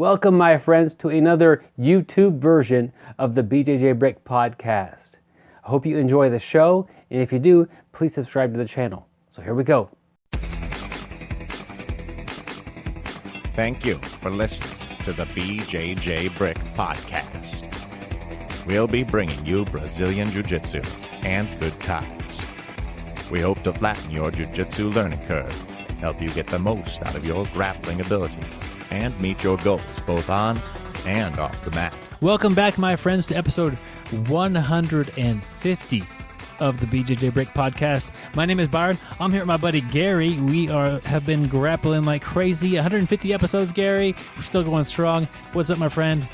Welcome, my friends, to another YouTube version of the BJJ Brick Podcast. I hope you enjoy the show, and if you do, please subscribe to the channel. So here we go. Thank you for listening to the BJJ Brick Podcast. We'll be bringing you Brazilian Jiu-Jitsu and good times. We hope to flatten your Jiu-Jitsu learning curve, help you get the most out of your grappling ability, and meet your goals both on and off the mat. Welcome back, my friends, to episode 150 of the BJJ Brick Podcast. My name is Byron. I'm here with my buddy Gary. We have been grappling like crazy. 150 episodes, Gary. We're still going strong. What's up, my friend?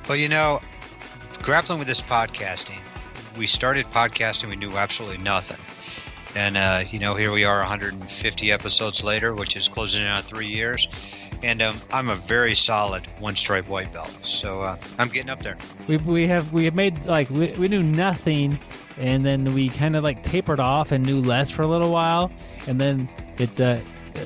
Well, you know, grappling with this podcasting, we started podcasting, we knew absolutely nothing. And, here we are 150 episodes later, which is closing in on 3 years. And I'm a very solid one-stripe white belt. So I'm getting up there. We have made, we knew nothing, and then we kind of tapered off and knew less for a little while. And then it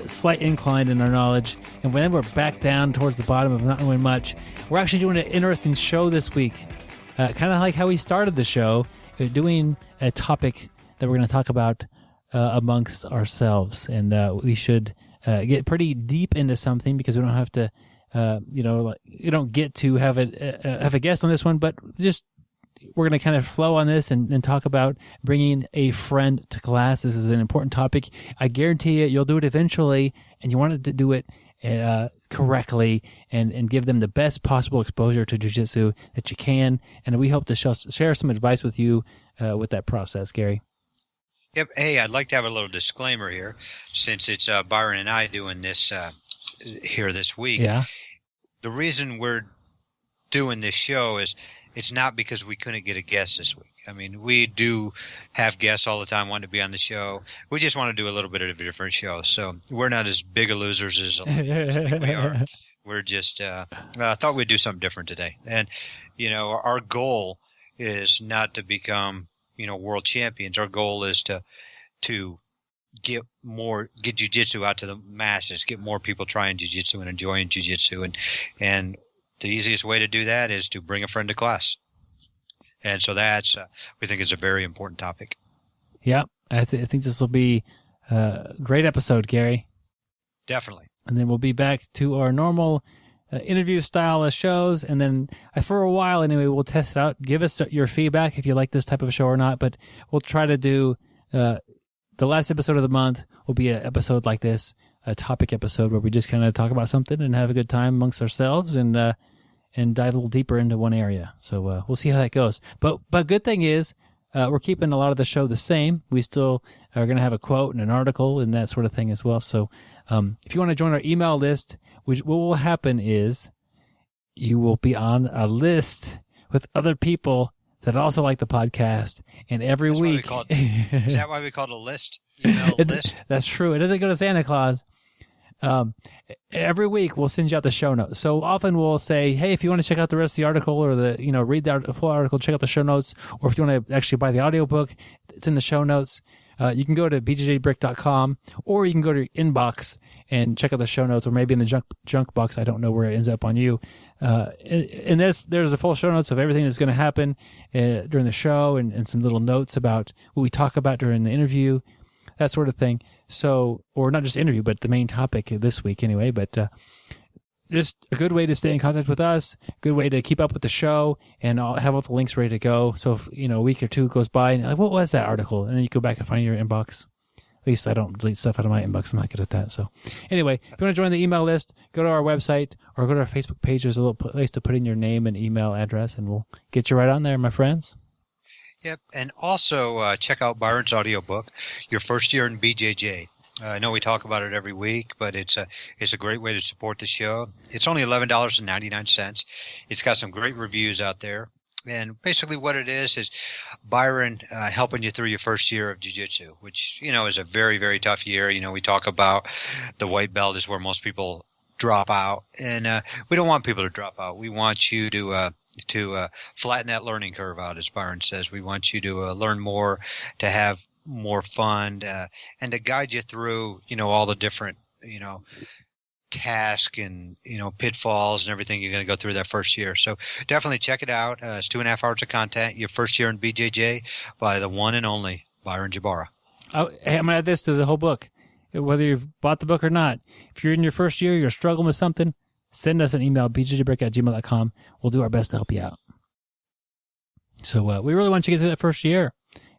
slight incline in our knowledge. And then we're back down towards the bottom of not knowing much. We're actually doing an interesting show this week. Kind of like how we started the show. We're doing a topic that we're going to talk about amongst ourselves. And we should get pretty deep into something because we don't have to, you don't get to have a guest on this one, but just we're going to kind of flow on this and talk about bringing a friend to class. This is an important topic. I guarantee you'll do it eventually, and you want to do it correctly and give them the best possible exposure to jiu-jitsu that you can. And we hope to share some advice with you with that process, Gary. Yep. Hey, I'd like to have a little disclaimer here, since it's Byron and I doing this here this week. Yeah. The reason we're doing this show is it's not because we couldn't get a guest this week. I mean, we do have guests all the time wanting to be on the show. We just want to do a little bit of a different show. So we're not as big of losers as we are. We're just thought we'd do something different today. And, our goal is not to become world champions. Our goal is to get jiu-jitsu out to the masses, get more people trying jiu-jitsu and enjoying jiu-jitsu. And the easiest way to do that is to bring a friend to class. And so that's, we think is a very important topic. Yeah. I think this will be a great episode, Gary. Definitely. And then we'll be back to our normal interview style of shows, and then for a while anyway, we'll test it out. Give us your feedback if you like this type of show or not, but we'll try to do the last episode of the month will be an episode like this, a topic episode where we just kind of talk about something and have a good time amongst ourselves and dive a little deeper into one area. So we'll see how that goes. But good thing is we're keeping a lot of the show the same. We still are going to have a quote and an article and that sort of thing as well. So if you want to join our email list, what will happen is you will be on a list with other people that also like the podcast. And every week... Is that why we call it a list? Email list? That's true. It doesn't go to Santa Claus. Every week we'll send you out the show notes. So often we'll say, hey, if you want to check out the rest of the article or read the full article, check out the show notes. Or if you want to actually buy the audiobook, it's in the show notes. You can go to bjjbrick.com, or you can go to your inbox and check out the show notes, or maybe in the junk box. I don't know where it ends up on you. And there's a full show notes of everything that's going to happen during the show, and some little notes about what we talk about during the interview, that sort of thing. So, or not just interview, but the main topic this week anyway. But just a good way to stay in contact with us, good way to keep up with the show, and I'll have all the links ready to go. So if, a week or two goes by and you're like, what was that article? And then you go back and find your inbox. At least I don't delete stuff out of my inbox. I'm not good at that. So anyway, if you want to join the email list, go to our website or go to our Facebook page. There's a little place to put in your name and email address, and we'll get you right on there, my friends. Yep. And also check out Byron's audiobook, Your First Year in BJJ. I know we talk about it every week, but it's a great way to support the show. It's only $11.99. It's got some great reviews out there. And basically what it is Byron helping you through your first year of jiu-jitsu, which, is a very, very tough year. We talk about the white belt is where most people drop out. And we don't want people to drop out. We want you to flatten that learning curve out, as Byron says. We want you to learn more, to have more fun, and to guide you through, all the different, task and, pitfalls and everything you're going to go through that first year. So definitely check it out. It's 2.5 hours of content. Your first year in BJJ by the one and only Byron Jabara. Hey, I'm going to add this to the whole book. Whether you've bought the book or not, if you're in your first year, you're struggling with something, send us an email, bjjbrick@gmail.com. We'll do our best to help you out. So we really want you to get through that first year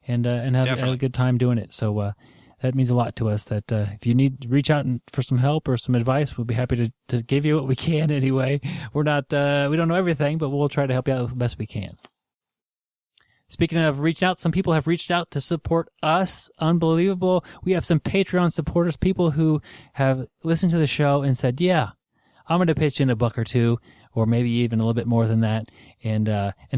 and have a good time doing it. So that means a lot to us. That if you need to reach out for some help or some advice, we'll be happy to give you what we can. Anyway, we don't know everything, but we'll try to help you out the best we can. Speaking of reaching out, some people have reached out to support us. Unbelievable. We have some Patreon supporters, people who have listened to the show and said, yeah, I'm going to pitch in $1 or $2, or maybe even a little bit more than that, and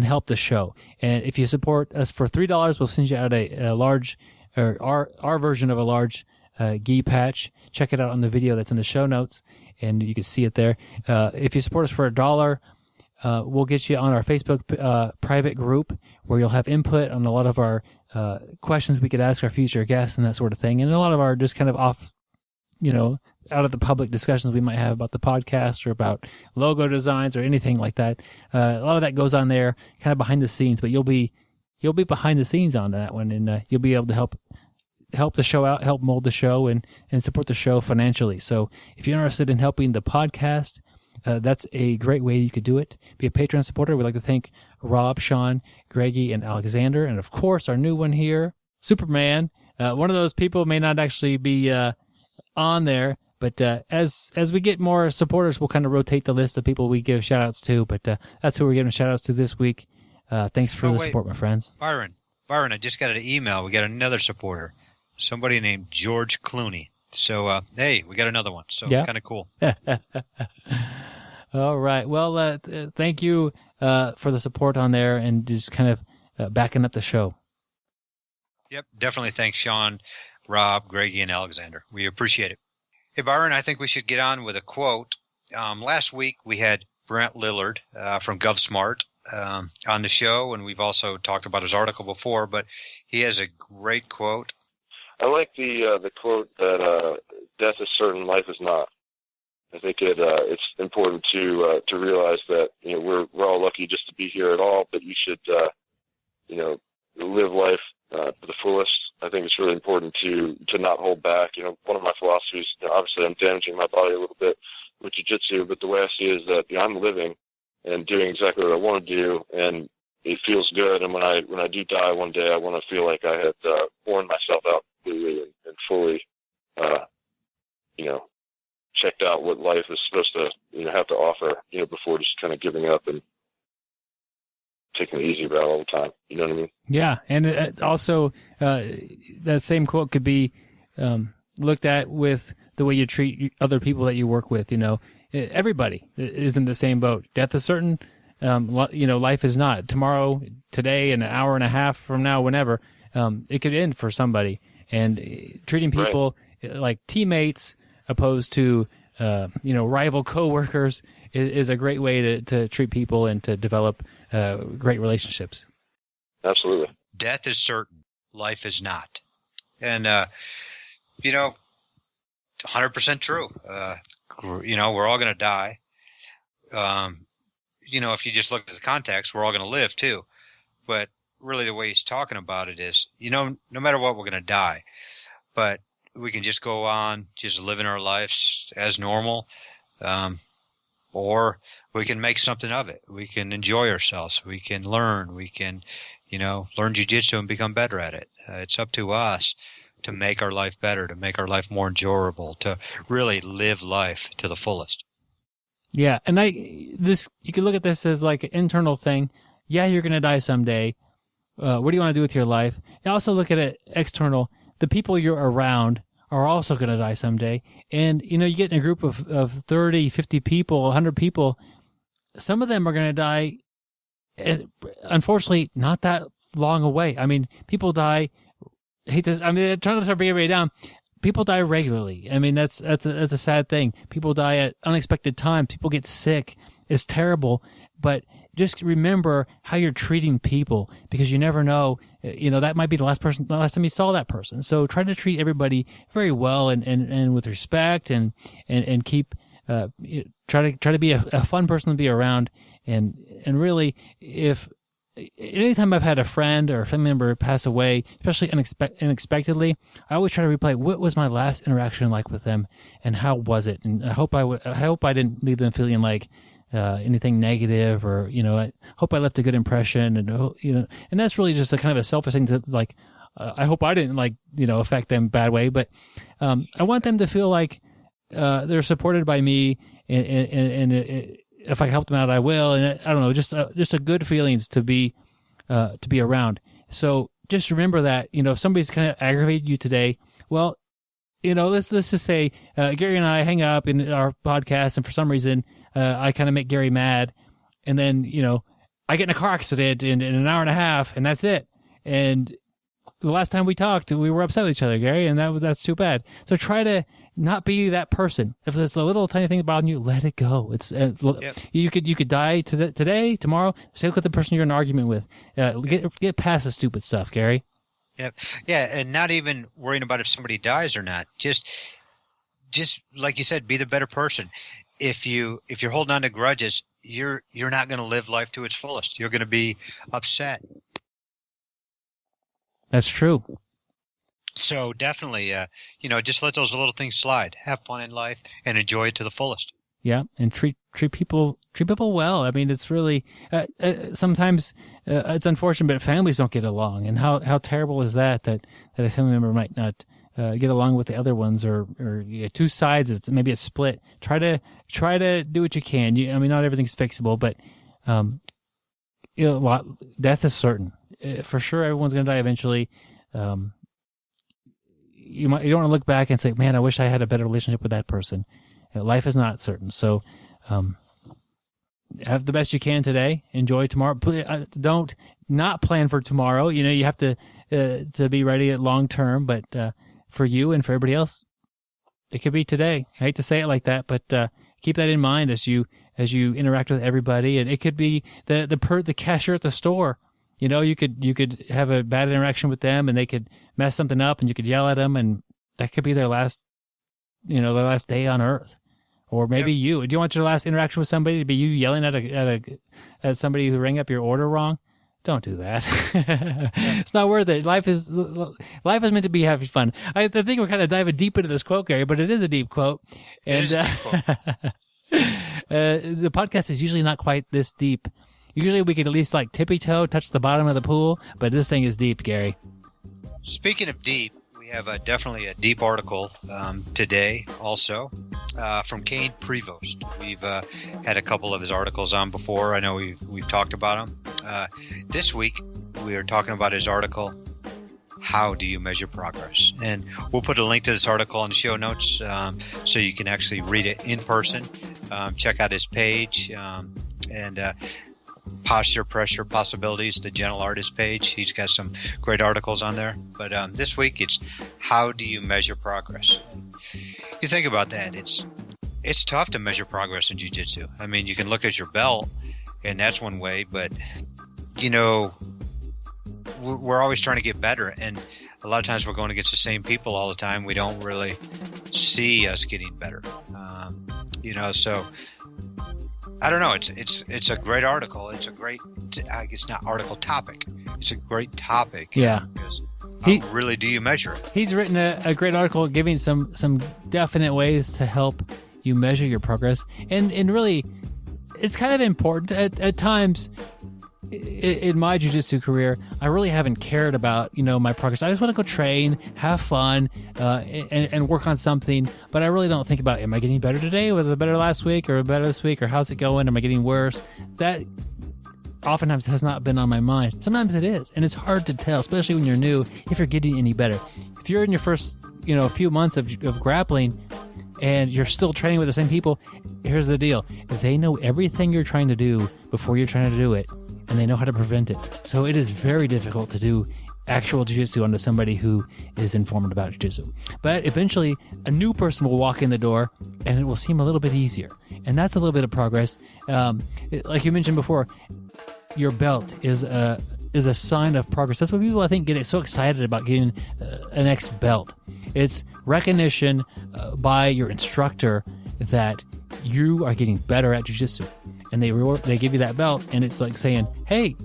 help the show. And if you support us for $3, we'll send you out a large, or our version of a large gi patch. Check it out on the video that's in the show notes, and you can see it there. If you support us for $1, we'll get you on our Facebook private group where you'll have input on a lot of our questions we could ask our future guests and that sort of thing, and a lot of our just kind of off, out of the public discussions we might have about the podcast or about logo designs or anything like that. A lot of that goes on there, kind of behind the scenes, but you'll be behind the scenes on that one, and you'll be able to help the show out, help mold the show, and support the show financially. So if you're interested in helping the podcast, that's a great way you could do it. Be a Patreon supporter. We'd like to thank Rob, Sean, Greggy, and Alexander, and of course our new one here, Superman. One of those people may not actually be on there, but as we get more supporters, we'll kind of rotate the list of people we give shout-outs to, but that's who we're giving shout-outs to this week. Thanks for the support, my friends. Byron, I just got an email. We got another supporter, somebody named George Clooney. So, hey, we got another one. So, kind of cool. All right. Well, thank you for the support on there and just kind of backing up the show. Yep, definitely thanks, Sean, Rob, Greggy, and Alexander. We appreciate it. Hey, Byron, I think we should get on with a quote. Last week, we had Brent Lillard from GovSmart on the show, and we've also talked about his article before, but he has a great quote. I like the quote that death is certain, life is not. I think it's important to realize that we're all lucky just to be here at all, but you should live life to the fullest. I think it's really important to not hold back. One of my philosophies, obviously I'm damaging my body a little bit with jiu-jitsu, but the way I see it is that I'm living and doing exactly what I want to do, and it feels good. And when I do die one day, I want to feel like I had worn myself out completely and fully, checked out what life is supposed to have to offer, before just kind of giving up and taking the easy route all the time. You know what I mean? Yeah, and also that same quote could be looked at with the way you treat other people that you work with. Everybody is in the same boat. Death is certain. Life is not. Tomorrow, today, an hour and a half from now, whenever, it could end for somebody. And treating people like teammates opposed to rival coworkers is a great way to treat people and to develop great relationships. Absolutely. Death is certain. Life is not. And, 100% true. We're all going to die. If you just look at the context, we're all going to live too. But really the way he's talking about it is, no matter what, we're going to die. But we can just go on just living our lives as normal. Or we can make something of it. We can enjoy ourselves. We can learn. We can, learn jiu-jitsu and become better at it. It's up to us to make our life better, to make our life more enjoyable, to really live life to the fullest. Yeah, and you can look at this as like an internal thing. Yeah, you're going to die someday. What do you want to do with your life? And also look at it external. The people you're around are also going to die someday. And, you get in a group of 30, 50 people, 100 people, some of them are going to die, and unfortunately, not that long away. I mean, people die. I'm trying to start bringing everybody down. People die regularly. I mean, that's a sad thing. People die at unexpected times. People get sick. It's terrible. But just remember how you're treating people, because you never know. That might be the last time you saw that person. So try to treat everybody very well and with respect and keep try to be a fun person to be around, and really, if anytime I've had a friend or a family member pass away, especially unexpectedly, I always try to replay what was my last interaction like with them, and how was it, and I hope I didn't leave them feeling like anything negative, or I hope I left a good impression, and and that's really just a kind of a selfish thing to like. I hope I didn't affect them bad way, but I want them to feel like they're supported by me, and if I help them out, I will. And I don't know, just a good feelings to be around. So just remember that if somebody's kind of aggravated you today, well, let's just say Gary and I hang up in our podcast, and for some reason I kind of make Gary mad, and then I get in a car accident in an hour and a half, and that's it. And the last time we talked, we were upset with each other, Gary, and that's too bad. So try to not be that person. If there's a little tiny thing bothering you, let it go. It's you could die today, tomorrow. Say look at the person you're in an argument with. Get past the stupid stuff, Gary. Yep. Yeah, and not even worrying about if somebody dies or not. Just like you said, be the better person. If you're holding on to grudges, you're not going to live life to its fullest. You're going to be upset. That's true. So definitely, just let those little things slide. Have fun in life and enjoy it to the fullest. Yeah, and treat people well. I mean, it's really sometimes it's unfortunate, but families don't get along, and how terrible is that a family member might not get along with the other ones, or two sides. It's maybe a split. Try to do what you can. I mean, not everything's fixable, but death is certain. For sure, everyone's going to die eventually. You don't want to look back and say, "Man, I wish I had a better relationship with that person." Life is not certain, so have the best you can today. Enjoy tomorrow. Don't not plan for tomorrow. You have to be ready at long term. But for you and for everybody else, it could be today. I hate to say it like that, but keep that in mind as you interact with everybody. And it could be the cashier at the store. You could have a bad interaction with them, and they could mess something up, and you could yell at them, and that could be their last day on Earth. Or maybe you. Do you want your last interaction with somebody to be you yelling at somebody who rang up your order wrong? Don't do that. It's not worth it. Life is meant to be having fun. I think we're kind of diving deep into this quote, Gary, but it is a deep quote. And the podcast is usually not quite this deep. Usually we could at least tippy-toe, touch the bottom of the pool, but this thing is deep, Gary. Speaking of deep, we have definitely a deep article today also from Kane Prevost. We've had a couple of his articles on before. I know we've talked about him. This week we are talking about his article, How Do You Measure Progress? And we'll put a link to this article in the show notes so you can actually read it in person. Check out his page and Posture, Pressure, Possibilities, the Gentle Artist page. He's got some great articles on there. But this week it's How Do You Measure Progress? You think about that. It's tough to measure progress in jiu-jitsu. I mean, you can look at your belt, and that's one way, but we're always trying to get better, and a lot of times we're going against the same people all the time. We don't really see us getting better. So I don't know. It's a great article. It's a great, I guess not article, topic. It's a great topic. Yeah. Because how really do you measure it? He's written a great article giving some definite ways to help you measure your progress. And really, it's kind of important. At times, in my jiu-jitsu career, I really haven't cared about, my progress. I just want to go train, have fun, and work on something. But I really don't think about, am I getting better today? Was it better last week or better this week? Or how's it going? Am I getting worse? That oftentimes has not been on my mind. Sometimes it is. And it's hard to tell, especially when you're new, if you're getting any better. If you're in your first, few months of grappling and you're still training with the same people, here's the deal. They know everything you're trying to do before you're trying to do it. And they know how to prevent it. So it is very difficult to do actual jiu-jitsu onto somebody who is informed about jiu-jitsu. But eventually, a new person will walk in the door, and it will seem a little bit easier. And that's a little bit of progress. Like you mentioned before, your belt is a sign of progress. That's why people, I think, get so excited about getting an next belt. It's recognition by your instructor that you are getting better at jiu-jitsu. And they give you that belt, and it's like saying, hey,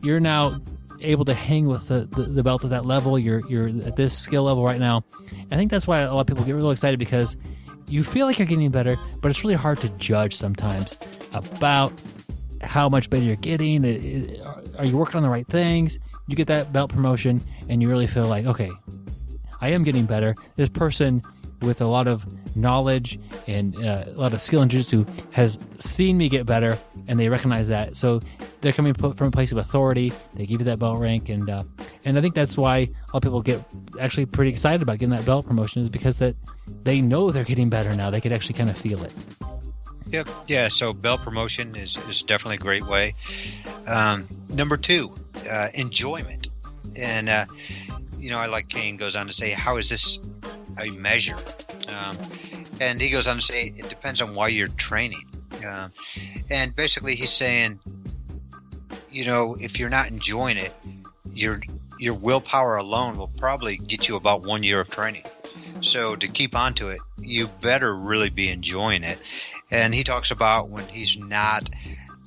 you're now able to hang with the belt at that level. You're at this skill level right now. I think that's why a lot of people get really excited, because you feel like you're getting better, but it's really hard to judge sometimes about how much better you're getting. Are you working on the right things? You get that belt promotion, and you really feel like, okay, I am getting better. This person with a lot of knowledge and a lot of skill in jiu-jitsu has seen me get better, and they recognize that. So they're coming from a place of authority. They give you that belt rank, and I think that's why a lot of people get actually pretty excited about getting that belt promotion, is because that they know they're getting better now. They could actually kind of feel it. Yep. Yeah. So belt promotion is definitely a great way. Number 2, enjoyment. And, I like Kane goes on to say, how is this how you measure? And he goes on to say, it depends on why you're training. And basically he's saying, if you're not enjoying it, your willpower alone will probably get you about 1 year of training. So to keep on to it, you better really be enjoying it. And he talks about when he's not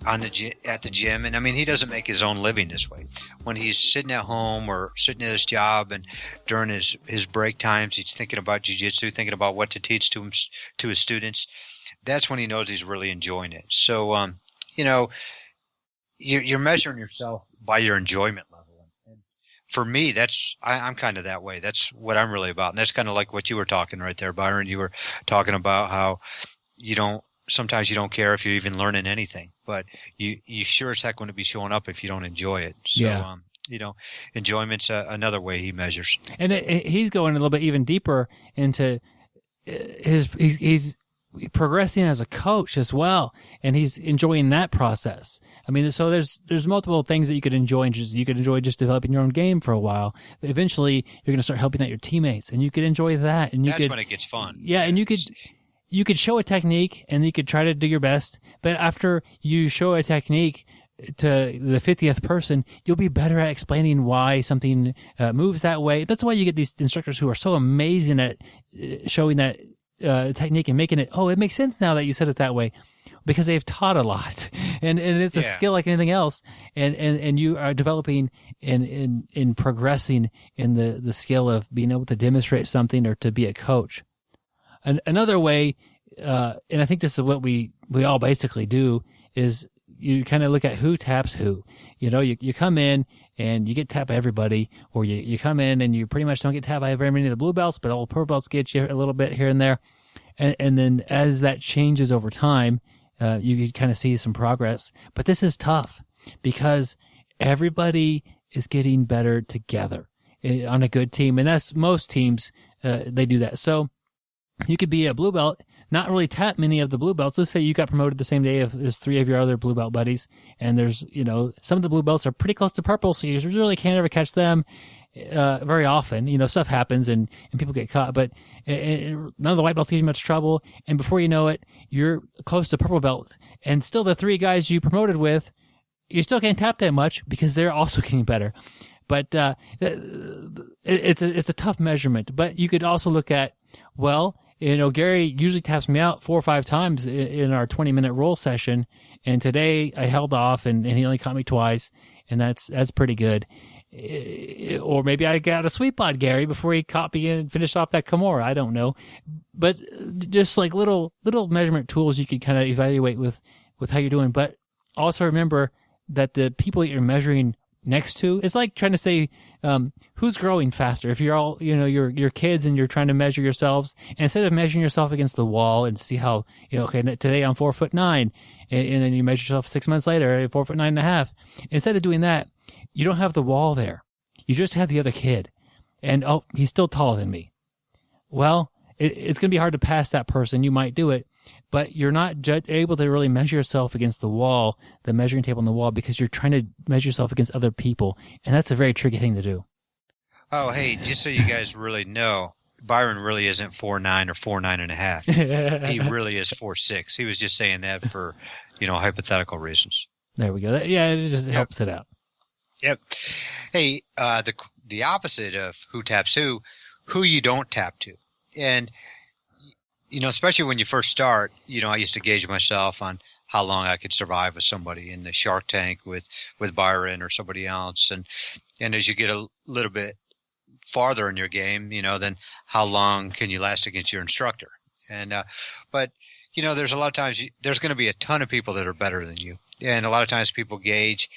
at the gym, and I mean, he doesn't make his own living this way. When he's sitting at home or sitting at his job, and during his break times, he's thinking about jiu-jitsu, thinking about what to teach to his students. That's when he knows he's really enjoying it. So, you're measuring yourself by your enjoyment level. And for me, I'm kind of that way. That's what I'm really about, and that's kind of like what you were talking right there, Byron. You were talking about how sometimes you don't care if you're even learning anything, but you sure as heck want to be showing up if you don't enjoy it. So, enjoyment's another way he measures. And he's going a little bit even deeper into he's progressing as a coach as well, and he's enjoying that process. I mean, so there's multiple things that you could enjoy. You could enjoy just developing your own game for a while. But eventually, you're going to start helping out your teammates, and you could enjoy that. And that's when it gets fun. Yeah, and you could show a technique, and you could try to do your best. But after you show a technique to the 50th person, you'll be better at explaining why something moves that way. That's why you get these instructors who are so amazing at showing that technique and making it, it makes sense now that you said it that way, because they've taught a lot, and it's a skill like anything else, and you are developing in progressing in the skill of being able to demonstrate something or to be a coach. Another way, and I think this is what we all basically do, is you kind of look at who taps who. You come in and you get tapped by everybody, or you come in and you pretty much don't get tapped by very many of the blue belts, but all the purple belts get you a little bit here and there. And then as that changes over time, you can kind of see some progress. But this is tough because everybody is getting better together on a good team. And that's most teams, they do that. So you could be a blue belt, not really tap many of the blue belts. Let's say you got promoted the same day as 3 of your other blue belt buddies, and there's, some of the blue belts are pretty close to purple, so you really can't ever catch them very often. Stuff happens and people get caught, but none of the white belts give you much trouble, and before you know it, you're close to purple belt, and still the 3 guys you promoted with, you still can't tap that much because they're also getting better. But it's a tough measurement. But you could also look at, Gary usually taps me out 4 or 5 times in our 20-minute roll session, and today I held off, and he only caught me twice, and that's pretty good. Or maybe I got a sweep on Gary before he caught me and finished off that Kimura. I don't know, but just like little measurement tools you could kind of evaluate with how you're doing. But also remember that the people that you're measuring next to, it's like trying to say who's growing faster. If you're all you're kids and you're trying to measure yourselves, and instead of measuring yourself against the wall and see how today I'm 4'9", and then you measure yourself 6 months later 4'9.5", instead of doing that, you don't have the wall there. You just have the other kid, and he's still taller than me. Well, it's going to be hard to pass that person. You might do it, but you're not able to really measure yourself against the wall, the measuring table on the wall, because you're trying to measure yourself against other people, and that's a very tricky thing to do. Oh, hey, just so you guys really know, Byron really isn't 4'9" or 4'9.5". He really is 4'6". He was just saying that for, hypothetical reasons. There we go. Yeah, it just helps it out. Yep. Hey, the opposite of who taps who you don't tap to. And, especially when you first start, I used to gauge myself on how long I could survive with somebody in the Shark Tank with Byron or somebody else. And as you get a little bit farther in your game, then how long can you last against your instructor? But there's a lot of times there's going to be a ton of people that are better than you. And a lot of times people gauge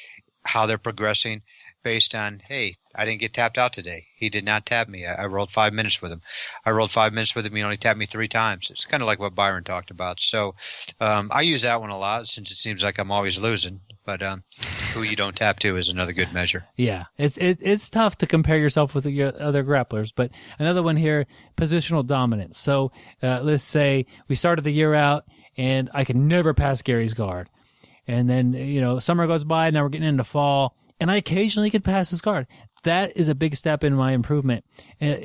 how they're progressing based on, hey, I didn't get tapped out today. He did not tap me. I rolled 5 minutes with him. He only tapped me 3 times. It's kind of like what Byron talked about. So I use that one a lot since it seems like I'm always losing. But who you don't tap to is another good measure. Yeah, it's tough to compare yourself with your other grapplers. But another one here, positional dominance. So let's say we started the year out and I could never pass Gary's guard. And then, summer goes by, now we're getting into fall, and I occasionally could pass his guard. That is a big step in my improvement. But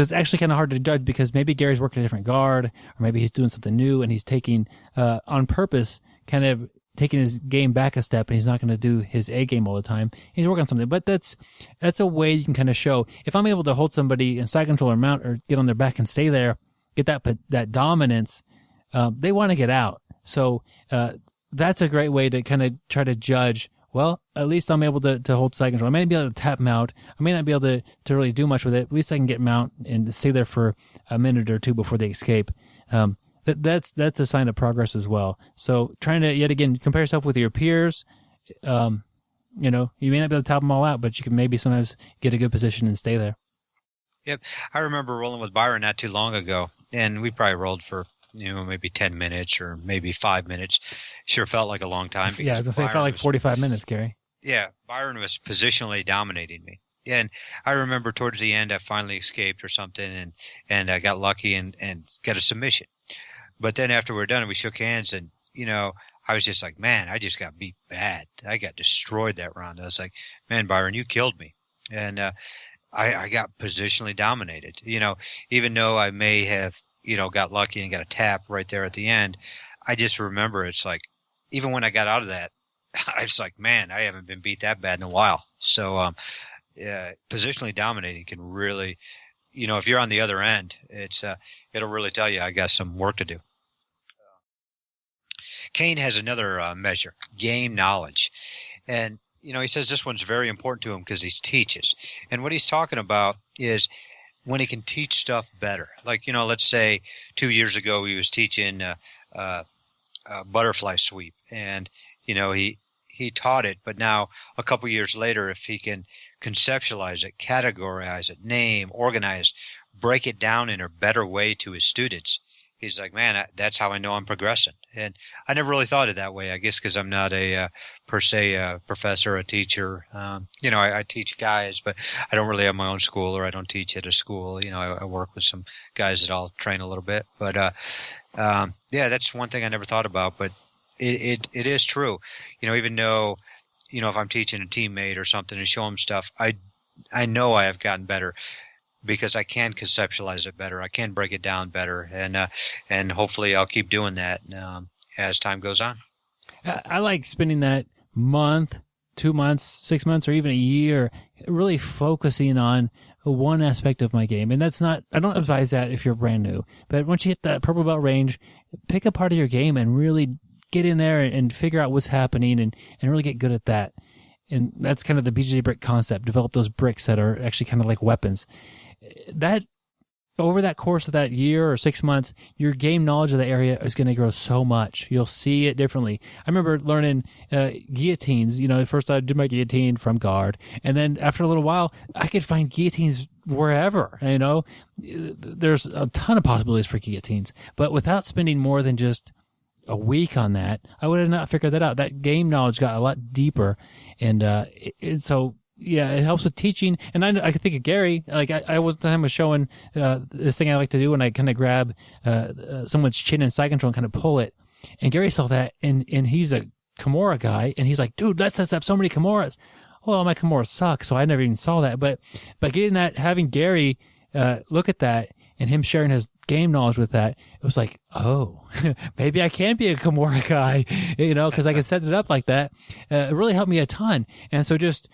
it's actually kind of hard to judge because maybe Gary's working a different guard, or maybe he's doing something new and he's taking, on purpose, kind of taking his game back a step, and he's not going to do his A game all the time. He's working on something. But that's a way you can kind of show. If I'm able to hold somebody in side control or mount or get on their back and stay there, get that dominance, they want to get out. So, that's a great way to kind of try to judge, well, at least I'm able to hold side control. I may not be able to tap mount. I may not be able to really do much with it. At least I can get mount and stay there for a minute or two before they escape. That's a sign of progress as well. So trying to, yet again, compare yourself with your peers. You may not be able to tap them all out, but you can maybe sometimes get a good position and stay there. Yep. I remember rolling with Byron not too long ago, and we probably rolled for maybe 10 minutes or maybe 5 minutes. Sure felt like a long time. Yeah, I was going to say it felt like 45 minutes, Gary. Yeah, Byron was positionally dominating me. And I remember towards the end I finally escaped or something and I got lucky and got a submission. But then after we were done, we shook hands and, I was just like, man, I just got beat bad. I got destroyed that round. I was like, man, Byron, you killed me. And I got positionally dominated. Even though I may have got lucky and got a tap right there at the end, I just remember it's like, even when I got out of that, I was like, man, I haven't been beat that bad in a while. So, positionally dominating can really, if you're on the other end, it'll really tell you I got some work to do. Kane has another measure, game knowledge. And, he says this one's very important to him because he teaches. And what he's talking about is when he can teach stuff better. Like, let's say 2 years ago he was teaching a butterfly sweep, and, he taught it, but now a couple years later, if he can conceptualize it, categorize it, name, organize, break it down in a better way to his students, he's like, man, that's how I know I'm progressing. And I never really thought it that way, I guess, because I'm not per se a professor, a teacher. I teach guys, but I don't really have my own school, or I don't teach at a school. I work with some guys that I'll train a little bit. But, that's one thing I never thought about, but it is true. Even though, if I'm teaching a teammate or something and show them stuff, I know I have gotten better, because I can conceptualize it better. I can break it down better. And hopefully I'll keep doing that as time goes on. I like spending that month, 2 months, 6 months, or even a year really focusing on one aspect of my game. And I don't advise that if you're brand new. But once you hit that purple belt range, pick a part of your game and really get in there and figure out what's happening and really get good at that. And that's kind of the BJJ brick concept. Develop those bricks that are actually kind of like weapons. That over that course of that year or 6 months, your game knowledge of the area is going to grow so much. You'll see it differently. I remember learning guillotines. First I did my guillotine from guard, and then after a little while, I could find guillotines wherever. There's a ton of possibilities for guillotines, but without spending more than just a week on that, I would have not figured that out. That game knowledge got a lot deeper, and so. Yeah, it helps with teaching. And I could think of Gary. Like I one time was showing this thing I like to do when I kind of grab someone's chin in side control and kind of pull it. And Gary saw that, and he's a Kimura guy, and he's like, dude, that sets up so many Kimuras. Well, my Kimura sucks, so I never even saw that. But by getting that, having Gary look at that and him sharing his game knowledge with that, it was like, oh, maybe I can be a Kimura guy, because I can set it up like that. It really helped me a ton. And so just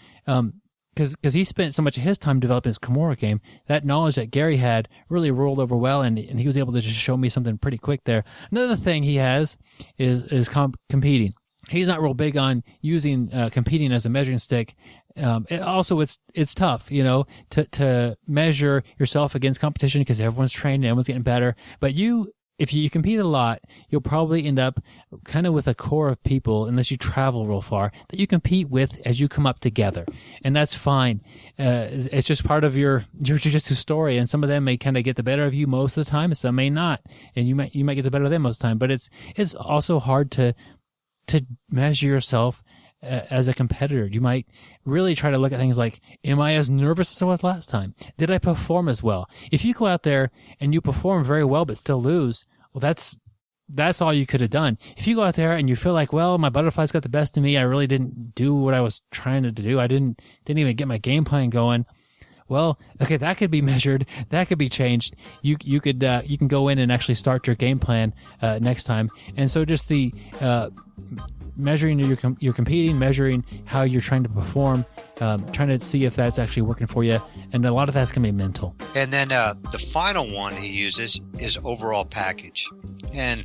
because he spent so much of his time developing his Kimura game, that knowledge that Gary had really rolled over well, and he was able to just show me something pretty quick there. Another thing he has is competing. He's not real big on using competing as a measuring stick. It's tough, to measure yourself against competition because everyone's trained and everyone's getting better. But if you compete a lot, you'll probably end up kind of with a core of people, unless you travel real far, that you compete with as you come up together. And that's fine. It's just part of your jiu-jitsu story. And some of them may kind of get the better of you most of the time, and some may not. And you might get the better of them most of the time. But it's also hard to measure yourself as a competitor. You might really try to look at things like, am I as nervous as I was last time? Did I perform as well? If you go out there and you perform very well but still lose, well, that's all you could have done. If you go out there and you feel like, well, my butterflies got the best of me, I really didn't do what I was trying to do, I didn't even get my game plan going, well, okay, that could be measured, that could be changed. You can go in and actually start your game plan next time. And so just the measuring you're competing, measuring how you're trying to perform, trying to see if that's actually working for you, and a lot of that's going to be mental. And then the final one he uses is overall package. And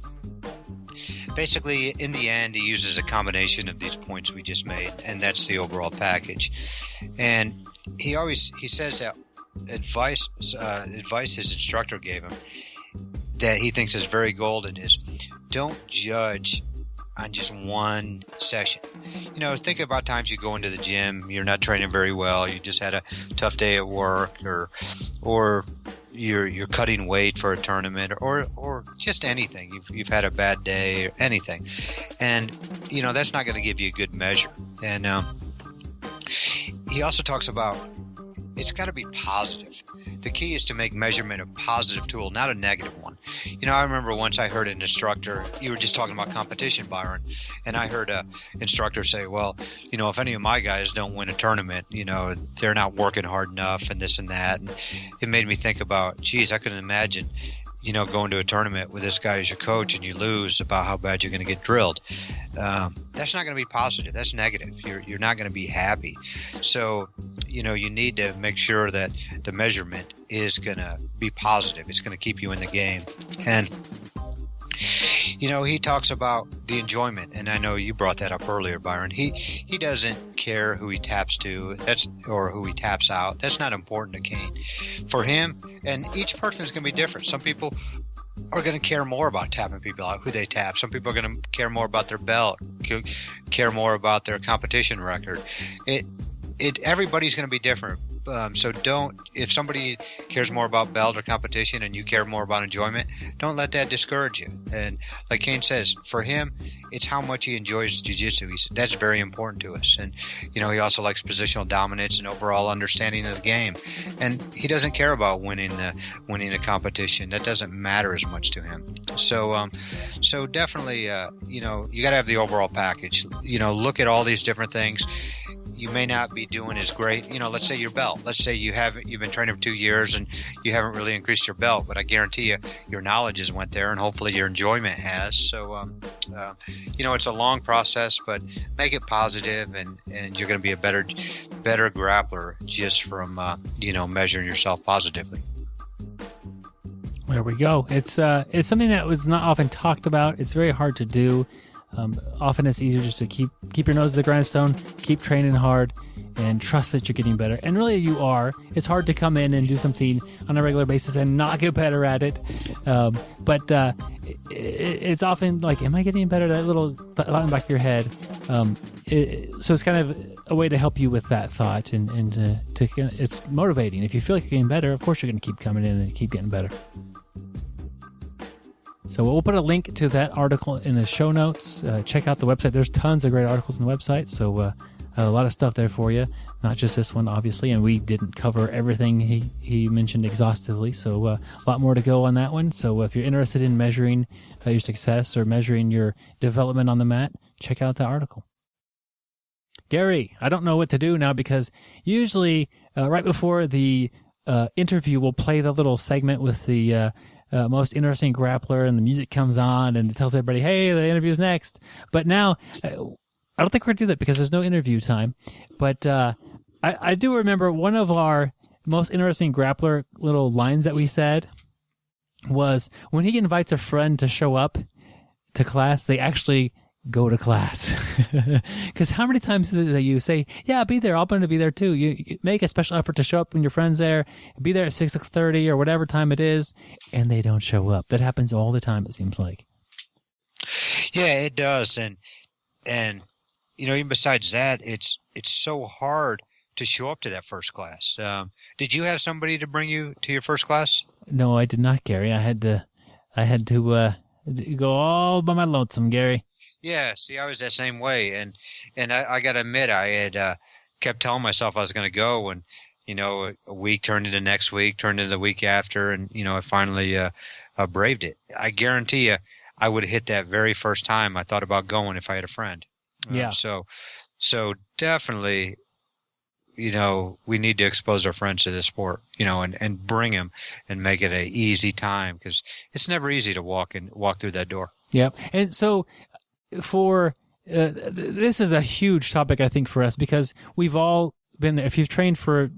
basically, in the end, he uses a combination of these points we just made, and that's the overall package. And he says that advice his instructor gave him that he thinks is very golden is, don't judge on just one session. Think about times you go into the gym, you're not training very well, you just had a tough day at work, or you're cutting weight for a tournament, or just anything. You've had a bad day or anything, and that's not going to give you a good measure. And he also talks about it's got to be positive. The key is to make measurement a positive tool, not a negative one. I remember once I heard an instructor, you were just talking about competition, Byron, and I heard an instructor say, well, if any of my guys don't win a tournament, they're not working hard enough and this and that. And it made me think about, geez, I couldn't imagine, going to a tournament with this guy as your coach and you lose, about how bad you're going to get drilled. That's not going to be positive. That's negative. You're not going to be happy. So, you need to make sure that the measurement is going to be positive. It's going to keep you in the game. And, he talks about the enjoyment, and I know you brought that up earlier, Byron. He doesn't care who he taps to, or who he taps out. That's not important to Kane. For him, and each person is going to be different. Some people are going to care more about tapping people out, who they tap. Some people are going to care more about their belt, care more about their competition record. Everybody's going to be different. So if somebody cares more about belt or competition and you care more about enjoyment, don't let that discourage you. And like Kane says, for him, it's how much he enjoys jiu-jitsu. That's very important to us. And, he also likes positional dominance and overall understanding of the game. And he doesn't care about winning a competition. That doesn't matter as much to him. So definitely, you got to have the overall package. Look at all these different things. You may not be doing as great. Let's say your belt. Let's say you've been training for 2 years and you haven't really increased your belt, but I guarantee you your knowledge has went there, and hopefully your enjoyment has. So, it's a long process, but make it positive, and you're going to be a better grappler just from measuring yourself positively. There we go. It's something that was not often talked about. It's very hard to do. Often it's easier just to keep your nose to the grindstone, keep training hard, and trust that you're getting better. And really you are. It's hard to come in and do something on a regular basis and not get better at it. But it's often like, am I getting better? That little thought in the back of your head. So it's kind of a way to help you with that thought, and it's motivating. If you feel like you're getting better, of course you're going to keep coming in and keep getting better. So we'll put a link to that article in the show notes. Check out the website. There's tons of great articles on the website. So a lot of stuff there for you. Not just this one, obviously. And we didn't cover everything he mentioned exhaustively. So a lot more to go on that one. So if you're interested in measuring your success or measuring your development on the mat, check out the article. Gary, I don't know what to do now, because usually right before the interview, we'll play the little segment with the most interesting grappler, and the music comes on and it tells everybody, hey, the interview's next. But now I don't think we're going to do that because there's no interview time. But I do remember one of our most interesting grappler little lines that we said was when he invites a friend to show up to class, they actually go to class. Because how many times is it that you say, yeah, I'll be there, I'm going to be there too. You make a special effort to show up when your friend's there, be there at 6:30 or whatever time it is, and they don't show up. That happens all the time, it seems like. Yeah, it does. And even besides that, it's so hard to show up to that first class. Did you have somebody to bring you to your first class? No, I did not, Gary. I had to go all by my lonesome, Gary. Yeah, see, I was that same way, and I got to admit, I had kept telling myself I was going to go, and a week turned into next week, turned into the week after, and I finally braved it. I guarantee you, I would have hit that very first time I thought about going if I had a friend. Yeah. So definitely, we need to expose our friends to this sport, and bring them and make it an easy time, because it's never easy to walk through that door. Yep. And so for this is a huge topic, I think, for us, because we've all been there. If you've trained for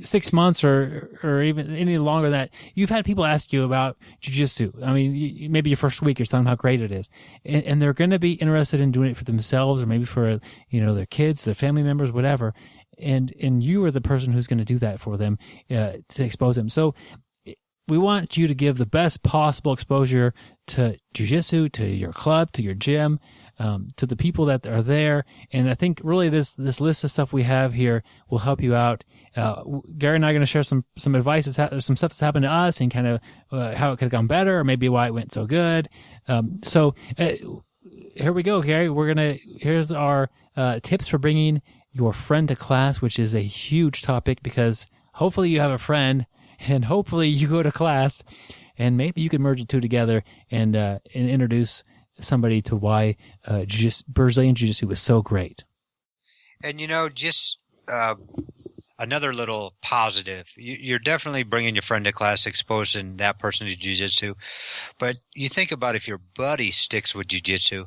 6 months or even any longer than that, you've had people ask you about jiu-jitsu. I mean, maybe your first week you're telling them how great it is. And they're going to be interested in doing it for themselves, or maybe for, their kids, their family members, whatever. And you are the person who's going to do that for them, to expose them. So we want you to give the best possible exposure to jiu-jitsu, to your club, to your gym, to the people that are there. And I think really this list of stuff we have here will help you out. Gary and I are going to share some advice, some stuff that's happened to us, and kind of how it could have gone better, or maybe why it went so good. So here we go, Gary. Here's our tips for bringing your friend to class, which is a huge topic, because hopefully you have a friend, and hopefully you go to class, and maybe you can merge the two together and introduce somebody to why Brazilian Jiu-Jitsu was so great. And just another little positive. You're definitely bringing your friend to class, exposing that person to jiu-jitsu. But you think about if your buddy sticks with jiu-jitsu,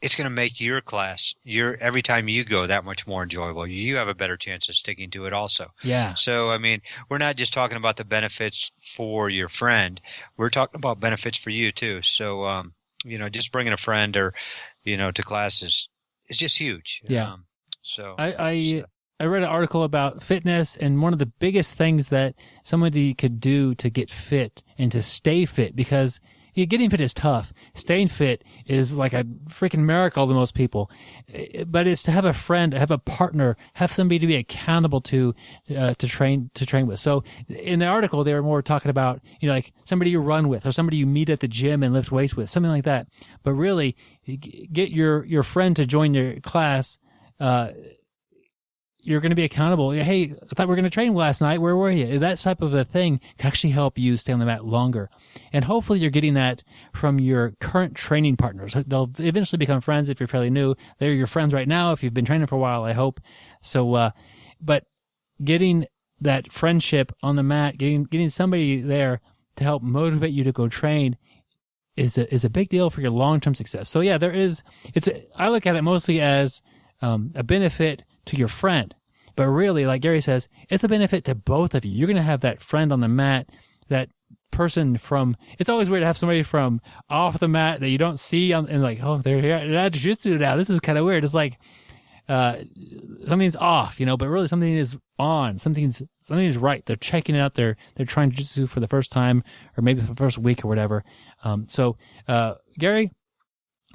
it's going to make your class, every time you go, that much more enjoyable. You have a better chance of sticking to it also. Yeah. So, I mean, we're not just talking about the benefits for your friend. We're talking about benefits for you too. So, just bringing a friend or, to class is just huge. Yeah. So I read an article about fitness, and one of the biggest things that somebody could do to get fit and to stay fit, because getting fit is tough. Staying fit is like a freaking miracle to most people. But it's to have a friend, have a partner, have somebody to be accountable to train with. So in the article, they were more talking about, like somebody you run with, or somebody you meet at the gym and lift weights with, something like that. But really, get your friend to join your class. You're going to be accountable. Hey, I thought we were going to train last night. Where were you? That type of a thing can actually help you stay on the mat longer. And hopefully you're getting that from your current training partners. They'll eventually become friends if you're fairly new. They're your friends right now if you've been training for a while, I hope. So, but getting that friendship on the mat, getting somebody there to help motivate you to go train is a big deal for your long-term success. So yeah, I look at it mostly as a benefit to your friend. But really, like Gary says, it's a benefit to both of you. You're going to have that friend on the mat, that person it's always weird to have somebody from off the mat that you don't see and like, oh, they're here at jiu-jitsu now. This is kind of weird. It's like something's off, but really something is on. Something is right. They're checking it out. They're trying jiu-jitsu for the first time, or maybe for the first week or whatever. So Gary,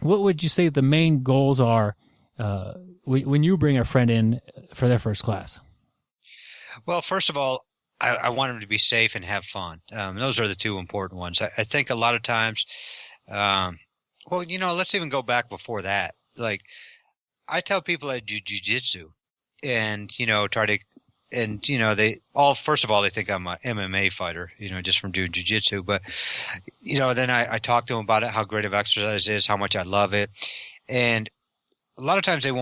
what would you say the main goals are when you bring a friend in for their first class? Well, first of all, I want them to be safe and have fun. Those are the two important ones. I think a lot of times, let's even go back before that. Like, I tell people I do jiu-jitsu and, first of all, they think I'm an MMA fighter, just from doing jiu-jitsu. But, then I talk to them about it, how great of exercise is, how much I love it. And a lot of times you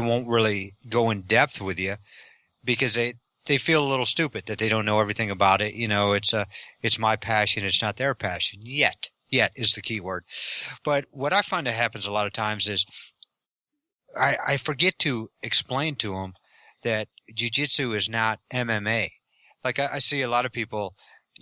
won't really go in depth with you because they feel a little stupid that they don't know everything about it. It's my passion. It's not their passion yet. Yet is the key word. But what I find that happens a lot of times is I forget to explain to them that jiu-jitsu is not MMA. Like I see a lot of people,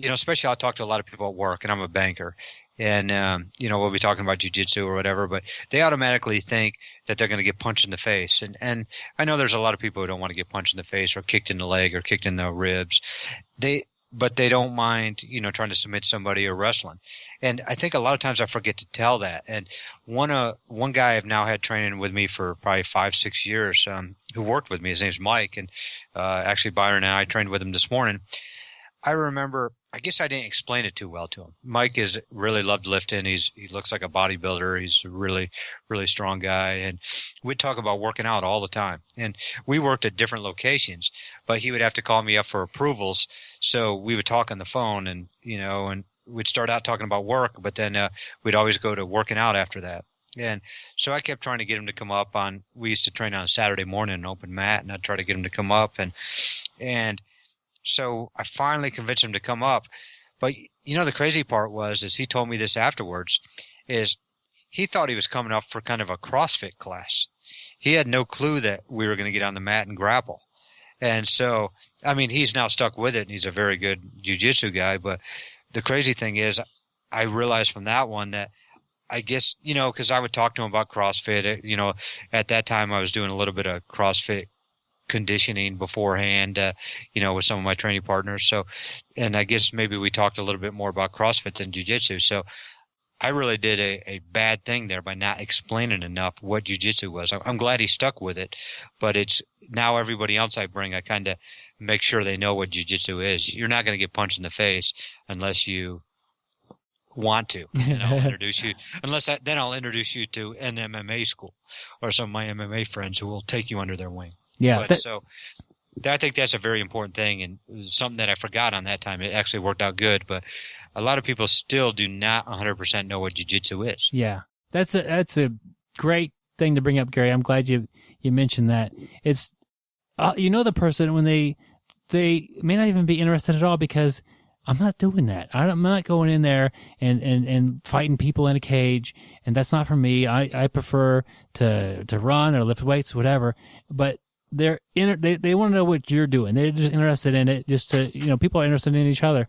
especially I'll talk to a lot of people at work, and I'm a banker, and we'll be talking about jiu-jitsu or whatever, but they automatically think that they're going to get punched in the face. And I know there's a lot of people who don't want to get punched in the face or kicked in the leg or kicked in the ribs. But they don't mind, trying to submit somebody or wrestling. And I think a lot of times I forget to tell that. And one guy I've now had training with me for probably 5-6 years, who worked with me, his name's Mike, and actually Byron and I trained with him this morning. I remember, I guess I didn't explain it too well to him. Mike really loved lifting. He looks like a bodybuilder. He's a really, really strong guy. And we'd talk about working out all the time. And we worked at different locations, but he would have to call me up for approvals. So we would talk on the phone and we'd start out talking about work, but then we'd always go to working out after that. And so I kept trying to get him to come up we used to train on a Saturday morning, an open mat, and I'd try to get him to come up and so I finally convinced him to come up. But, the crazy part is he told me this afterwards, is he thought he was coming up for kind of a CrossFit class. He had no clue that we were going to get on the mat and grapple. And so, he's now stuck with it, and he's a very good jiu-jitsu guy. But the crazy thing is I realized from that one that I guess, because I would talk to him about CrossFit. At that time I was doing a little bit of CrossFit conditioning beforehand, with some of my training partners. So, and I guess maybe we talked a little bit more about CrossFit than jiu-jitsu. So I really did a bad thing there by not explaining enough what jiu-jitsu was. I'm glad he stuck with it, but it's now everybody else I bring, I kind of make sure they know what jiu-jitsu is. You're not going to get punched in the face unless you want to, and I'll introduce you. Then I'll introduce you to an MMA school or some of my MMA friends who will take you under their wing. Yeah. So I think that's a very important thing, and something that I forgot on that time. It actually worked out good, but a lot of people still do not 100% know what jiu-jitsu is. Yeah. That's a great thing to bring up, Gary. I'm glad you mentioned that. It's the person when they may not even be interested at all, because I'm not doing that. I'm not going in there and fighting people in a cage, and that's not for me. I prefer to run or lift weights, whatever. But they want to know what you're doing. They're just interested in it. Just to people are interested in each other.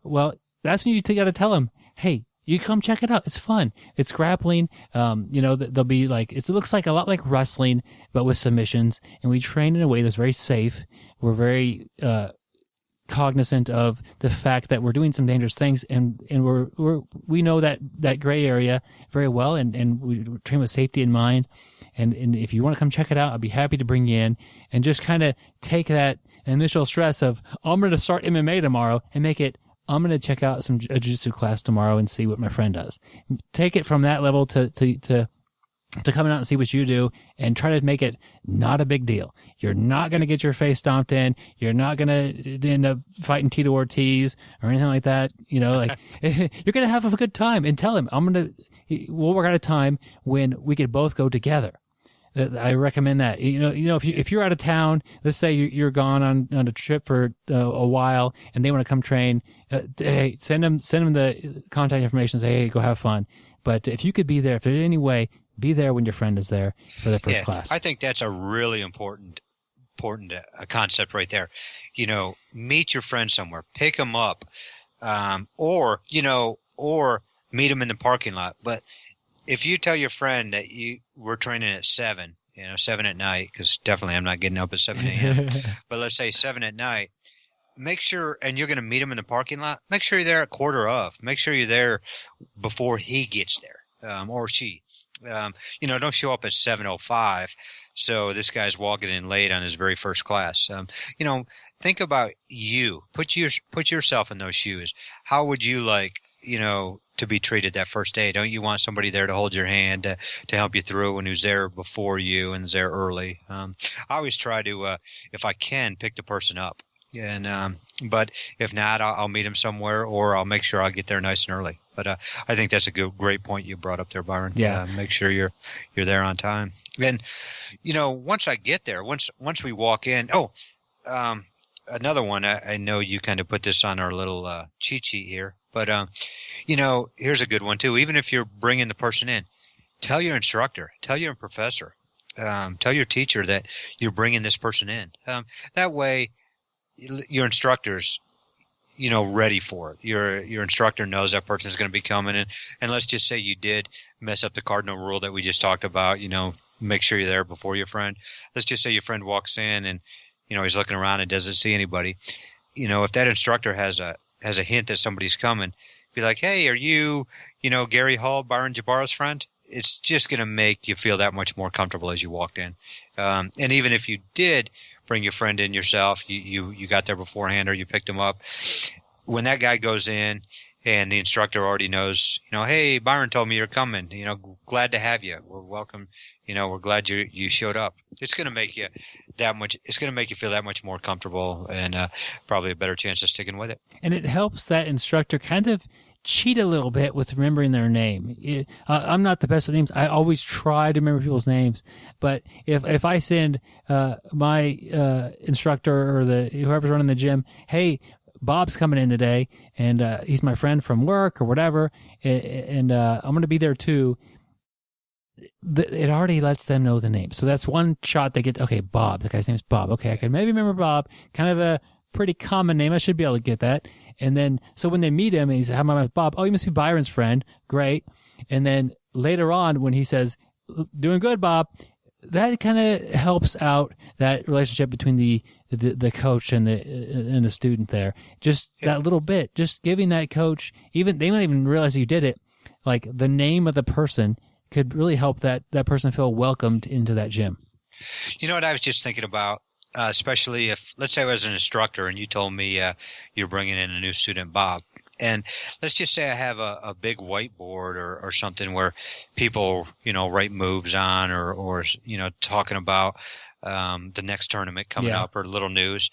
Well, that's when you got to tell them, hey, you come check it out. It's fun. It's grappling. They'll be like, it looks like a lot like wrestling, but with submissions. And we train in a way that's very safe. We're very cognizant of the fact that we're doing some dangerous things, and we know that gray area very well, and we train with safety in mind. And if you want to come check it out, I'd be happy to bring you in and just kind of take that initial stress of, I'm going to start MMA tomorrow, and make it, I'm going to check out a jiu-jitsu class tomorrow and see what my friend does. Take it from that level to coming out and see what you do, and try to make it not a big deal. You're not going to get your face stomped in. You're not going to end up fighting Tito Ortiz or anything like that. You're going to have a good time, and tell him, we'll work out a time when we could both go together. I recommend that. If you're out of town, let's say you're gone on a trip for a while, and they want to come train, hey, send them the contact information. Say, hey, go have fun. But if you could be there, if there's any way, be there when your friend is there for the first class. I think that's a really important concept right there. Meet your friend somewhere, pick them up, or meet them in the parking lot. But if you tell your friend that we're training at 7, 7 at night, because definitely I'm not getting up at 7 a.m., but let's say 7 at night, make sure, and you're going to meet him in the parking lot, make sure you're there at quarter of. Make sure you're there before he gets there, or she. Don't show up at 7:05. So this guy's walking in late on his very first class. Think about you. Put yourself in those shoes. How would you like, to be treated that first day? Don't you want somebody there to hold your hand, to help you through, and who's there before you and is there early? I always try to, if I can, pick the person up. And but if not, I'll meet him somewhere, or I'll make sure I'll get there nice and early. But I think that's a great point you brought up there, Byron. Yeah. Make sure you're there on time. And once I get there, once we walk in. Another one. I know you kind of put this on our little cheat sheet here, but here's a good one too. Even if you're bringing the person in, tell your instructor, tell your professor, Tell your teacher that you're bringing this person in. That way, your instructor's, ready for it. Your instructor knows that person is going to be coming in. And let's just say you did mess up the cardinal rule that we just talked about, make sure you're there before your friend. Let's just say your friend walks in and, he's looking around and doesn't see anybody. If that instructor has a hint that somebody's coming, be like, hey, are you, Gary Hall, Byron Jabara's friend? It's just going to make you feel that much more comfortable as you walked in. And even if you did bring your friend in yourself, you got there beforehand or you picked him up, when that guy goes in and the instructor already knows, hey, Byron told me you're coming, glad to have you. We're welcome. We're glad you showed up. It's going to make you feel that much more comfortable and probably a better chance of sticking with it. And it helps that instructor kind of cheat a little bit with remembering their name. I'm not the best with names. I always try to remember people's names, but if I send my instructor or whoever's running the gym, hey, Bob's coming in today, and he's my friend from work or whatever, and I'm going to be there too, it already lets them know the name. So that's one shot they get. Okay, Bob. The guy's name's Bob. Okay, I can maybe remember Bob. Kind of a pretty common name. I should be able to get that. And then, so when they meet him, he's, how am I with Bob? Oh, he must be Byron's friend. Great. And then later on, when he says, doing good, Bob, that kind of helps out that relationship between the coach and the student there. Just that little bit, just giving that coach, even they might even realize you did it, like the name of the person could really help that person feel welcomed into that gym. You know what I was just thinking about? Especially if, let's say I was an instructor and you told me you're bringing in a new student, Bob. And let's just say I have a big whiteboard or something where people, write moves on or talking about the next tournament coming up or little news.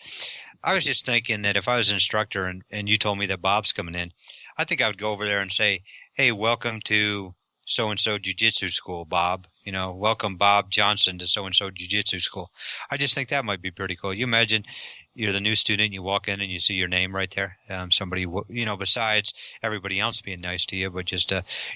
I was just thinking that if I was an instructor and you told me that Bob's coming in, I think I would go over there and say, hey, welcome to so-and-so jiu-jitsu school, Bob. Welcome Bob Johnson to so-and-so jiu-jitsu school. I just think that might be pretty cool. You imagine you're the new student, you walk in and you see your name right there. Somebody, besides everybody else being nice to you, but just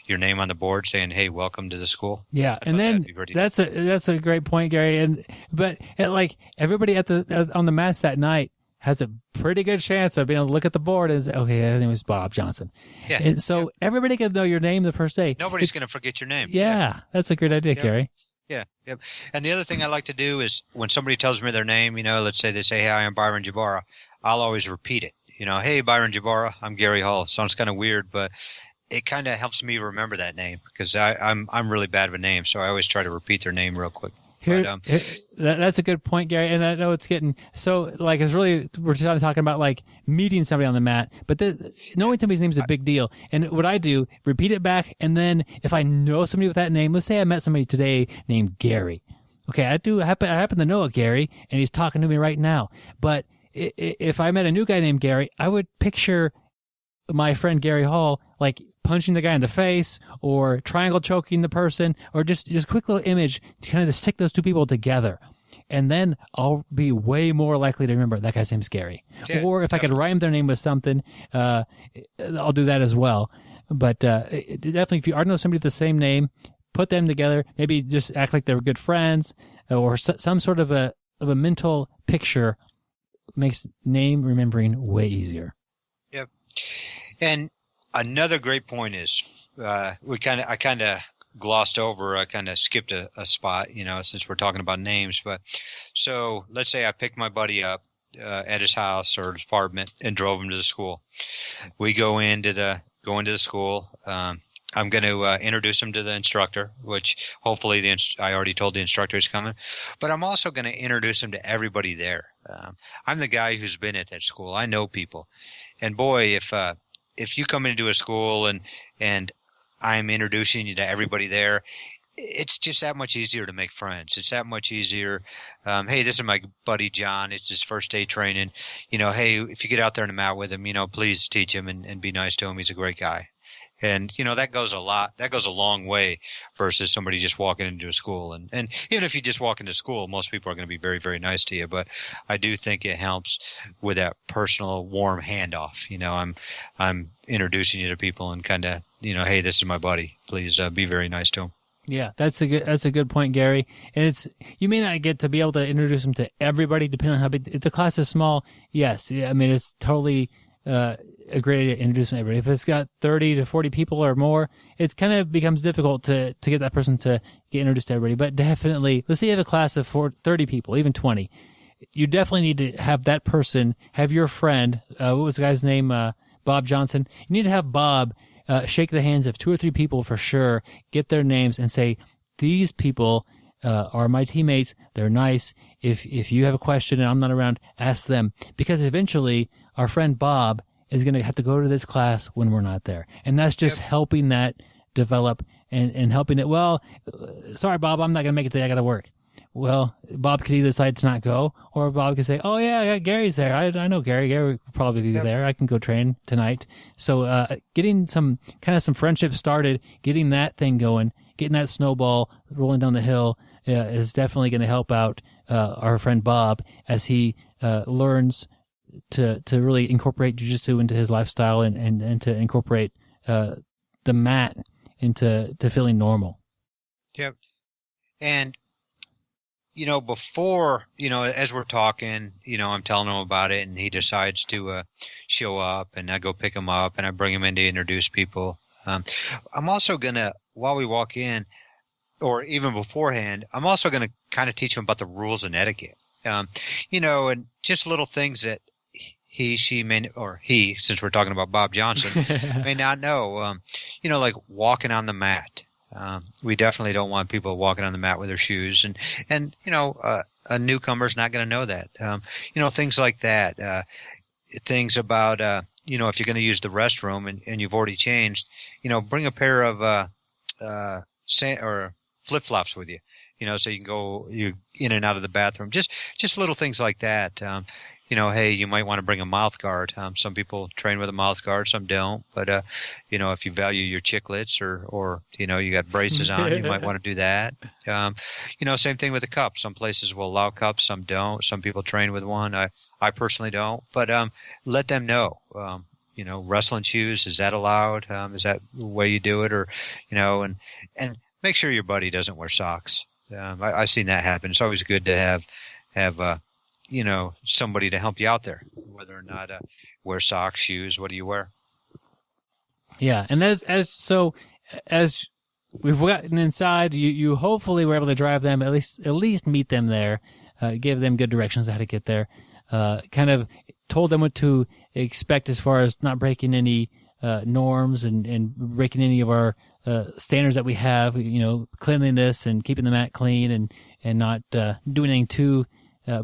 your name on the board saying, hey, welcome to the school. Yeah. And then that's a great point, Gary. But everybody on the mats that night has a pretty good chance of being able to look at the board and say, okay, his name is Bob Johnson. Yeah. And so everybody can know your name the first day. Nobody's going to forget your name. Yeah. That's a great idea, Gary. Yeah. Yep. And the other thing I like to do is when somebody tells me their name, let's say they say, hey, I'm Byron Jabara, I'll always repeat it. Hey, Byron Jabara, I'm Gary Hall. Sounds kind of weird, but it kind of helps me remember that name because I'm really bad with names. So I always try to repeat their name real quick. That's a good point, Gary. And I know it's getting so it's really, we're just talking about meeting somebody on the mat, but knowing somebody's name is a big deal. And what I do, repeat it back. And then if I know somebody with that name, let's say I met somebody today named Gary. Okay. I happen to know a Gary and he's talking to me right now. But if I met a new guy named Gary, I would picture my friend Gary Hall, punching the guy in the face or triangle choking the person or just quick little image to kind of stick those two people together. And then I'll be way more likely to remember that guy's name's Gary. Yeah, or if I could rhyme their name with something, I'll do that as well. But definitely, if you already know somebody with the same name, put them together. Maybe just act like they were good friends or some sort of a mental picture makes name remembering way easier. Yep. And another great point is I kind of glossed over. I kind of skipped a spot, since we're talking about names. But so let's say I picked my buddy up at his house or his apartment and drove him to the school. We go into the school. I'm going to introduce him to the instructor, which hopefully I already told the instructor he's coming. But I'm also going to introduce him to everybody there. I'm the guy who's been at that school. I know people, and boy, if you come into a school and I'm introducing you to everybody there, it's just that much easier to make friends. It's that much easier. Hey, this is my buddy John. It's his first day training. Hey, if you get out there in the mat with him, please teach him and be nice to him. He's a great guy. And, that goes a long way versus somebody just walking into a school. And even if you just walk into school, most people are going to be very, very nice to you. But I do think it helps with that personal, warm handoff. I'm introducing you to people and kind of, hey, this is my buddy. Please be very nice to him. Yeah, that's a good point, Gary. And you may not get to be able to introduce them to everybody depending on how big. If the class is small, yes, I mean it's totally a great idea to introduce them to everybody. If it's got 30 to 40 people or more, it kind of becomes difficult to get that person to get introduced to everybody. But definitely, let's say you have a class of 30 people, even 20. You definitely need to have that person, have your friend. What was the guy's name? Bob Johnson. You need to have Bob. Shake the hands of 2 or 3 people for sure, get their names and say, these people are my teammates. They're nice. If you have a question and I'm not around, ask them. Because eventually our friend Bob is going to have to go to this class when we're not there. And that's just helping that develop and helping it. Well, sorry, Bob, I'm not going to make it today. I got to work. Well, Bob could either decide to not go, or Bob could say, "Oh yeah, Gary's there. I know Gary. Gary will probably be there. I can go train tonight." So, getting some friendship started, getting that thing going, getting that snowball rolling down the hill is definitely going to help out our friend Bob as he learns to really incorporate jiu-jitsu into his lifestyle and to incorporate the mat into feeling normal. Yep, and. Before, as we're talking, I'm telling him about it and he decides to show up and I go pick him up and I bring him in to introduce people. I'm also going to, while we walk in or even beforehand, I'm also going to kind of teach him about the rules and etiquette, and just little things that she may, or he, since we're talking about Bob Johnson, may not know, like walking on the mat. We definitely don't want people walking on the mat with their shoes and a newcomer's not going to know that. Things like that, things about, if you're going to use the restroom and you've already changed, bring a pair of, or flip flops with you, so you can go in and out of the bathroom. Just little things like that. Hey, you might want to bring a mouth guard. Some people train with a mouth guard, some don't. But, if you value your chiclets or you got braces on, you might want to do that. Same thing with the cup. Some places will allow cups, some don't. Some people train with one. I personally don't. But let them know. Wrestling shoes, is that allowed? Is that the way you do it? Or, and make sure your buddy doesn't wear socks. I've seen that happen. It's always good to have somebody to help you out there, whether or not wear socks, shoes, what do you wear? Yeah. And as we've gotten inside, you hopefully were able to drive them, at least meet them there, give them good directions on how to get there, kind of told them what to expect as far as not breaking any norms and breaking any of our standards that we have, cleanliness and keeping the mat clean and not doing anything too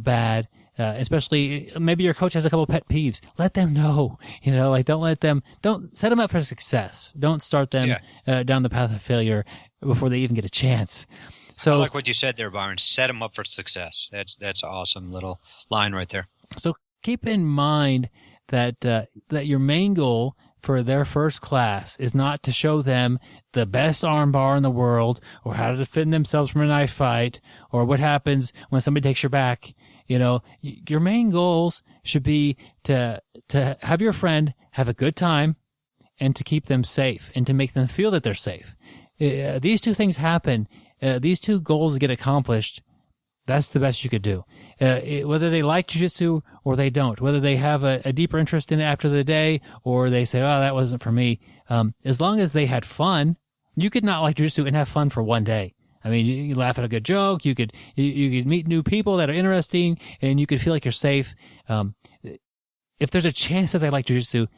bad. Especially maybe your coach has a couple pet peeves. Let them know, don't set them up for success. Don't start them down the path of failure before they even get a chance. So I like what you said there, Byron. Set them up for success. That's an awesome little line right there. So keep in mind that that your main goal for their first class is not to show them the best armbar in the world or how to defend themselves from a knife fight or what happens when somebody takes your back. Your main goals should be to have your friend have a good time and to keep them safe and to make them feel that they're safe. These two things happen. These two goals get accomplished. That's the best you could do. Whether they like jiu-jitsu or they don't, whether they have a deeper interest in it after the day or they say, oh, that wasn't for me. As long as they had fun, you could not like jiu-jitsu and have fun for one day. I mean, you laugh at a good joke. You could meet new people that are interesting, and you could feel like you're safe. If there's a chance that they like jiu-jitsu,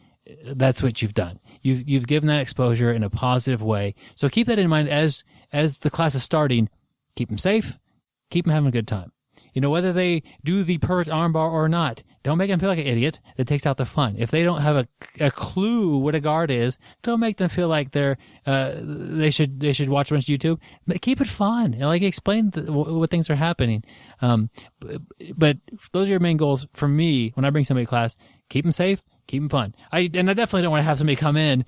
that's what you've done. You've given that exposure in a positive way. So keep that in mind as the class is starting. Keep them safe. Keep them having a good time. Whether they do the perfect armbar or not, don't make them feel like an idiot. That takes out the fun. If they don't have a clue what a guard is, don't make them feel like they should watch a bunch of YouTube. But keep it fun. Explain what things are happening. But those are your main goals for me when I bring somebody to class. Keep them safe. Keep them fun. I definitely don't want to have somebody come in,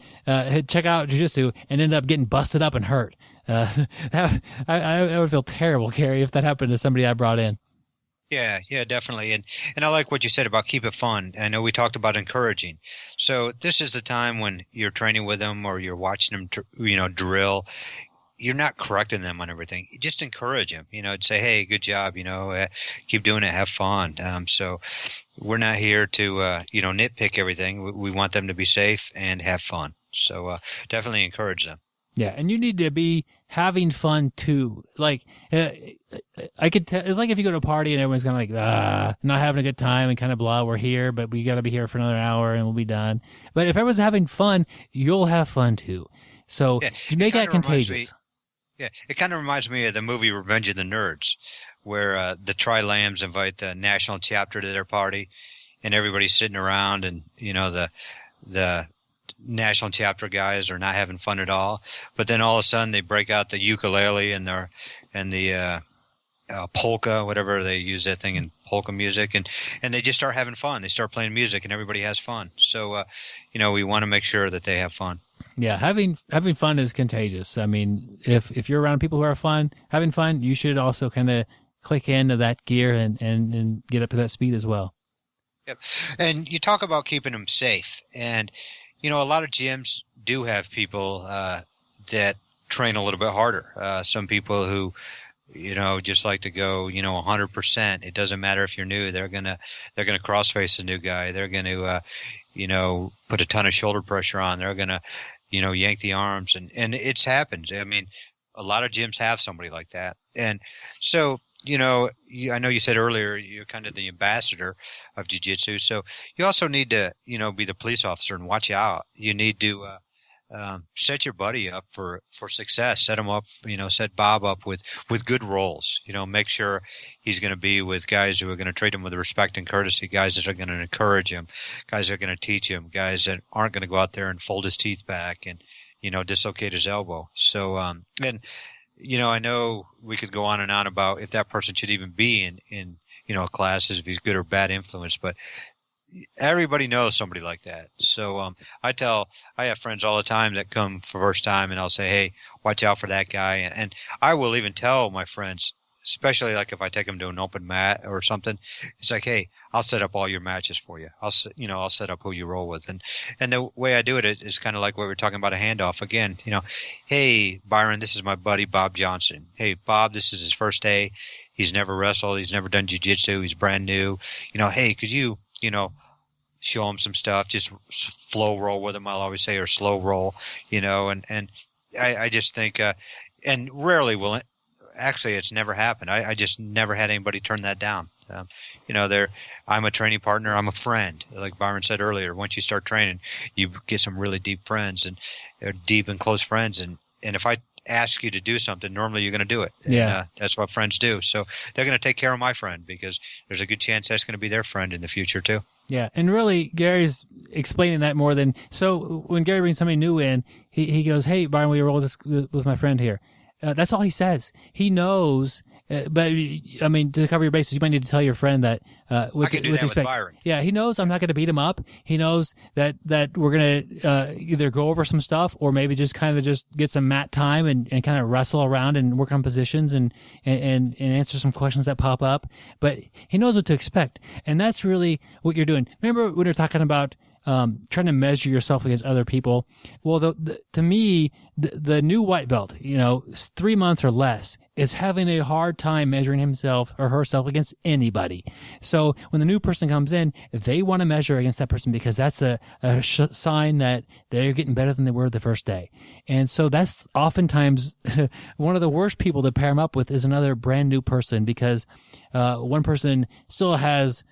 check out jiu-jitsu, and end up getting busted up and hurt. I would feel terrible, Gary, if that happened to somebody I brought in. Yeah, definitely. And I like what you said about keep it fun. I know we talked about encouraging. So this is the time when you're training with them or you're watching them, drill. you're not correcting them on everything. You just encourage them, say, hey, good job, keep doing it, have fun. So we're not here to, nitpick everything. We want them to be safe and have fun. So definitely encourage them. Yeah, and you need to be having fun too. Like, I could tell, it's like if you go to a party and everyone's kind of like, not having a good time and kind of blah, we're here, but we got to be here for another hour and we'll be done. But if everyone's having fun, you'll have fun too. So you make that contagious. It kind of reminds me of the movie Revenge of the Nerds, where the Tri-Lambs invite the national chapter to their party, and everybody's sitting around, and the national chapter guys are not having fun at all. But then all of a sudden they break out the ukulele and the polka, whatever they use that thing in polka music, and they just start having fun. They start playing music, and everybody has fun. So we want to make sure that they have fun. Yeah, having fun is contagious. I mean, if you're around people who are having fun, you should also kind of click into that gear and get up to that speed as well. Yep. And you talk about keeping them safe, and a lot of gyms do have people that train a little bit harder. Some people who just like to go 100%. It doesn't matter if you're new. They're gonna cross face a new guy. They're gonna put a ton of shoulder pressure on. They're gonna yank the arms, and it's happened. I mean, a lot of gyms have somebody like that. And so, I know you said earlier you're kind of the ambassador of jiu-jitsu. So you also need to, be the police officer and watch out. You need to set your buddy up for success. Set him up, set Bob up with good roles. Make sure he's going to be with guys who are going to treat him with respect and courtesy, guys that are going to encourage him, guys that are going to teach him, guys that aren't going to go out there and fold his teeth back and, dislocate his elbow. So, I know we could go on and on about if that person should even be in classes, if he's good or bad influence, but everybody knows somebody like that. So I have friends all the time that come for first time, and I'll say, hey, watch out for that guy. And I will even tell my friends, especially like if I take them to an open mat or something, it's like, hey, I'll set up all your matches for you. I'll set up who you roll with. And the way I do it is kind of like what we were talking about, a handoff again. Hey, Byron, this is my buddy, Bob Johnson. Hey, Bob, this is his first day. He's never wrestled. He's never done jiu-jitsu. He's brand new. Hey, could you, show him some stuff, just flow roll with him, I'll always say, or slow roll, and I just think, and rarely will it, actually it's never happened. I just never had anybody turn that down. I'm a training partner. I'm a friend. Like Byron said earlier, once you start training, you get some really deep friends and deep and close friends. And if I ask you to do something, normally you're going to do it. Yeah. And, that's what friends do. So they're going to take care of my friend because there's a good chance that's going to be their friend in the future too. Yeah. And really, Gary's explaining that more than, so when Gary brings somebody new in, he goes, hey, Byron, will you roll this with my friend here? That's all he says. He knows, but I mean, to cover your bases, you might need to tell your friend that. I can do that with Byron. Yeah, he knows I'm not going to beat him up. He knows that we're going to either go over some stuff or maybe just kind of just get some mat time and kind of wrestle around and work on positions and answer some questions that pop up. But he knows what to expect, and that's really what you're doing. Remember when we were talking about trying to measure yourself against other people? Well, to me, the new white belt, 3 months or less, is having a hard time measuring himself or herself against anybody. So when the new person comes in, they want to measure against that person because that's a sign that they're getting better than they were the first day. And so that's oftentimes one of the worst people to pair them up with is another brand new person because one person still has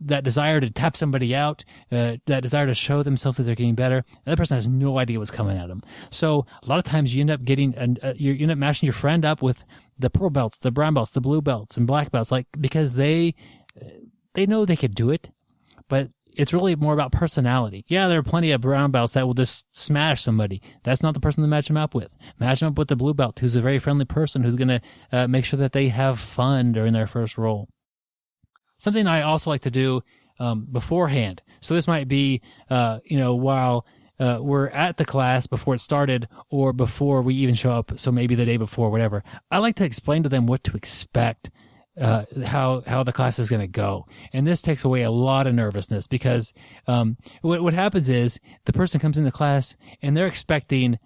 that desire to tap somebody out, that desire to show themselves that they're getting better. The other person has no idea what's coming at them. So a lot of times you end up getting, you end up matching your friend up with the purple belts, the brown belts, the blue belts, and black belts, because they know they could do it, but it's really more about personality. Yeah, there are plenty of brown belts that will just smash somebody. That's not the person to match them up with. Match them up with the blue belt, who's a very friendly person, who's going to make sure that they have fun during their first roll. Something I also like to do beforehand. So this might be, while we're at the class before it started or before we even show up, so maybe the day before, whatever. I like to explain to them what to expect, how the class is going to go. And this takes away a lot of nervousness because what happens is the person comes into class and they're expecting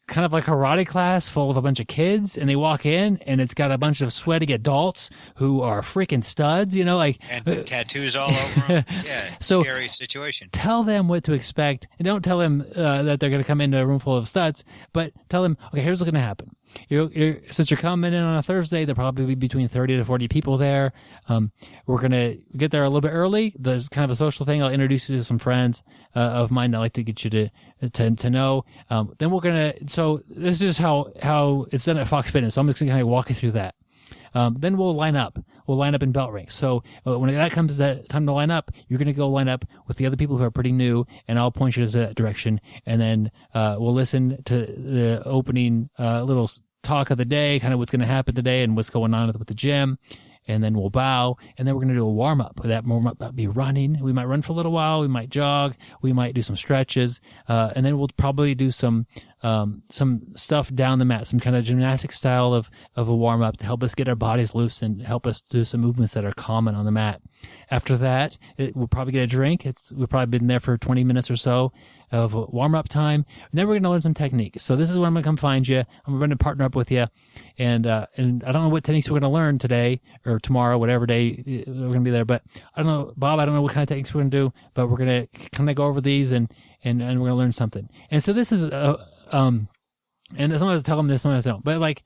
kind of like a karate class full of a bunch of kids, and they walk in and it's got a bunch of sweaty adults who are freaking studs, like and tattoos all over them. Yeah, so scary situation. Tell them what to expect, and don't tell them that they're going to come into a room full of studs, but tell them, okay, here's what's going to happen. Since you're coming in on a Thursday, there'll probably be between 30 to 40 people there. We're going to get there a little bit early. There's kind of a social thing. I'll introduce you to some friends of mine that I like to get you to know. Then we're going to, so this is how it's done at Fox Fitness. So I'm just going to kind of walk you through that. Then we'll line up. We'll line up in belt ranks. So when that comes that time to line up, you're going to go line up with the other people who are pretty new, and I'll point you to that direction. And then we'll listen to the opening little talk of the day, kind of what's going to happen today and what's going on with the gym. And then we'll bow, and then we're going to do a warm-up. That warm-up might be running. We might run for a little while. We might jog. We might do some stretches. And then we'll probably do some stuff down the mat, some kind of gymnastic style of a warm-up to help us get our bodies loose and help us do some movements that are common on the mat. After that, we'll probably get a drink. We've probably been there for 20 minutes or so of warm-up time. And then we're going to learn some techniques. So this is when I'm going to come find you. I'm going to partner up with you. And I don't know what techniques we're going to learn today or tomorrow, whatever day we're going to be there. But I don't know, Bob, I don't know what kind of techniques we're going to do, but we're going to kind of go over these and we're going to learn something. And so this is, and sometimes I tell them this, sometimes I don't. But like,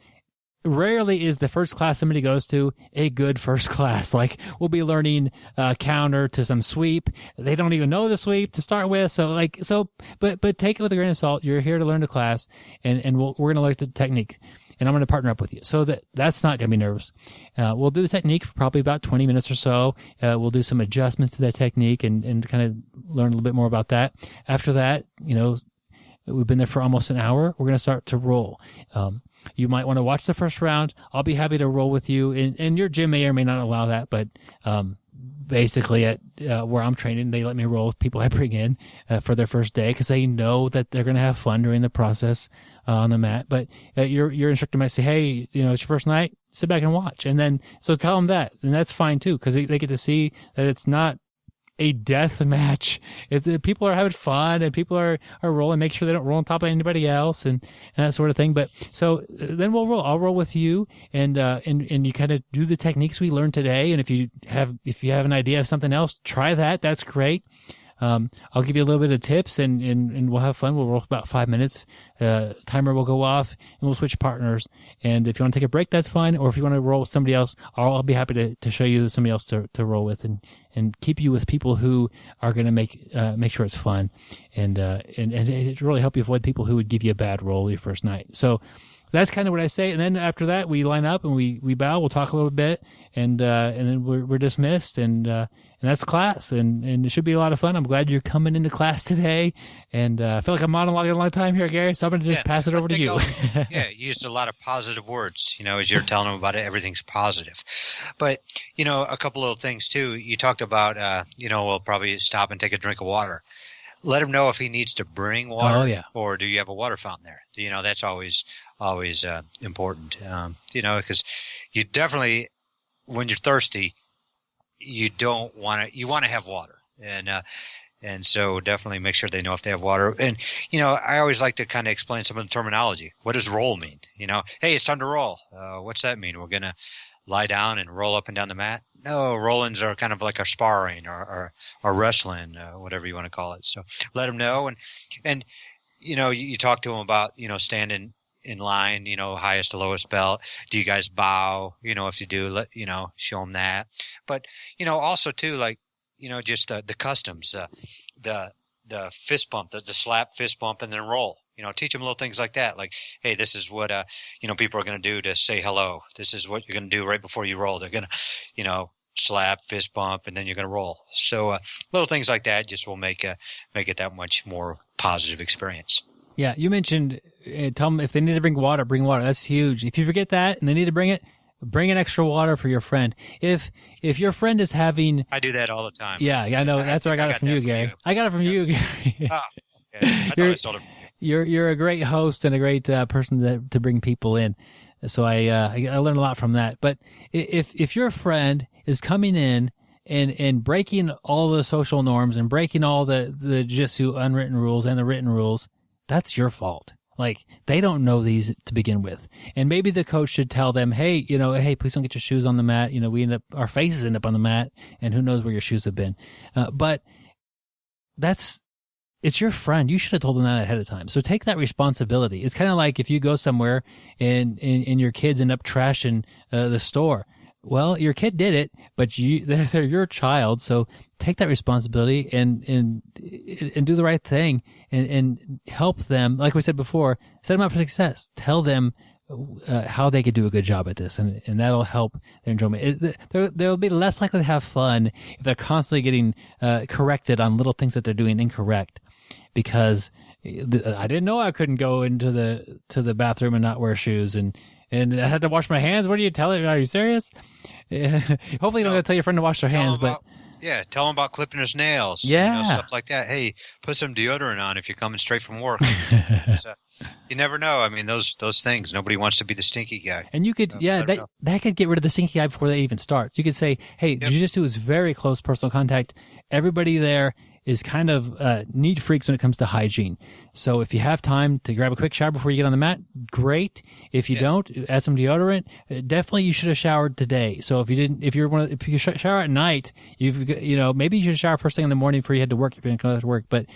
rarely is the first class somebody goes to a good first class. Like, we'll be learning counter to some sweep. They don't even know the sweep to start with. But take it with a grain of salt. You're here to learn the class, and we're going to learn the technique. And I'm going to partner up with you. So that's not going to be nervous. We'll do the technique for probably about 20 minutes or so. We'll do some adjustments to that technique and kind of learn a little bit more about that. After that, we've been there for almost an hour. We're going to start to roll. You might want to watch the first round. I'll be happy to roll with you. And your gym may or may not allow that, but basically at where I'm training, they let me roll with people I bring in for their first day because they know that they're going to have fun during the process on the mat. But your instructor might say, hey, it's your first night, sit back and watch. And then, so tell them that. And that's fine too, because they get to see that it's not a death match. If people are having fun and people are rolling, make sure they don't roll on top of anybody else and that sort of thing. But so then we'll roll. I'll roll with you and you kind of do the techniques we learned today. And if you have an idea of something else, try that. That's great. I'll give you a little bit of tips and we'll have fun. We'll roll for about 5 minutes. Timer will go off and we'll switch partners. And if you want to take a break, that's fine. Or if you want to roll with somebody else, I'll be happy to show you somebody else to roll with and keep you with people who are going to make sure it's fun. And it really help you avoid people who would give you a bad roll your first night. So that's kind of what I say. And then after that, we line up and we bow. We'll talk a little bit and then we're dismissed and that's class, and it should be a lot of fun. I'm glad you're coming into class today, and I feel like I'm monologuing a long time here, Gary, so I'm going to just pass it over to you. You used a lot of positive words, as you're telling them about it, everything's positive. But, a couple little things, too. You talked about, we'll probably stop and take a drink of water. Let him know if he needs to bring water, or do you have a water fountain there? That's always important, because you definitely, when you're thirsty, you want to have water, and so definitely make sure they know if they have water. And I always like to kind of explain some of the terminology. What does roll mean? Hey, it's time to roll. What's that mean? We're gonna lie down and roll up and down the mat? No, roll-ins are kind of like our sparring or wrestling, whatever you want to call it. So let them know, and you talk to them about standing in line, highest to lowest belt. Do you guys bow? If you do, show them that. But, also too, like, just the customs, the fist bump, the slap fist bump and then roll. Teach them little things like that. Like, hey, this is what, people are going to do to say hello. This is what you're going to do right before you roll. They're going to, slap, fist bump, and then you're going to roll. So, little things like that just will make it that much more positive experience. Yeah, you mentioned tell them if they need to bring water, bring water. That's huge. If you forget that and they need to bring it, bring an extra water for your friend. If your friend is having, I do that all the time. Yeah, I know. That's where I got it from you, Gary. I got it from you, Gary. Oh, okay. I thought I stole it. You're a great host and a great person to bring people in. So I learned a lot from that. But if your friend is coming in and breaking all the social norms and breaking all the jiu-jitsu unwritten rules and the written rules, that's your fault. Like, they don't know these to begin with. And maybe the coach should tell them, hey, hey, please don't get your shoes on the mat. Our faces end up on the mat, and who knows where your shoes have been. But it's your friend. You should have told them that ahead of time. So take that responsibility. It's kind of like if you go somewhere and your kids end up trashing the store. Well, your kid did it, but they're your child. So take that responsibility and do the right thing and help them. Like we said before, set them up for success. Tell them how they could do a good job at this, and that'll help their enjoyment. They'll be less likely to have fun if they're constantly getting corrected on little things that they're doing incorrect. Because I didn't know I couldn't go into the bathroom and not wear shoes, and I had to wash my hands. What are you telling me? Are you serious? Hopefully, you don't have to tell your friend to wash their hands, but. Yeah, tell him about clipping his nails. Yeah. Stuff like that. Hey, put some deodorant on if you're coming straight from work. So, you never know. I mean, those things. Nobody wants to be the stinky guy. And you could, that could get rid of the stinky guy before they even start. So you could say, hey, jiu-jitsu is very close personal contact. Everybody there is kind of neat freaks when it comes to hygiene. So if you have time to grab a quick shower before you get on the mat, great. If you don't, add some deodorant. Definitely, you should have showered today. So if you shower at night, maybe you should shower first thing in the morning before you head to work if you're going to work. But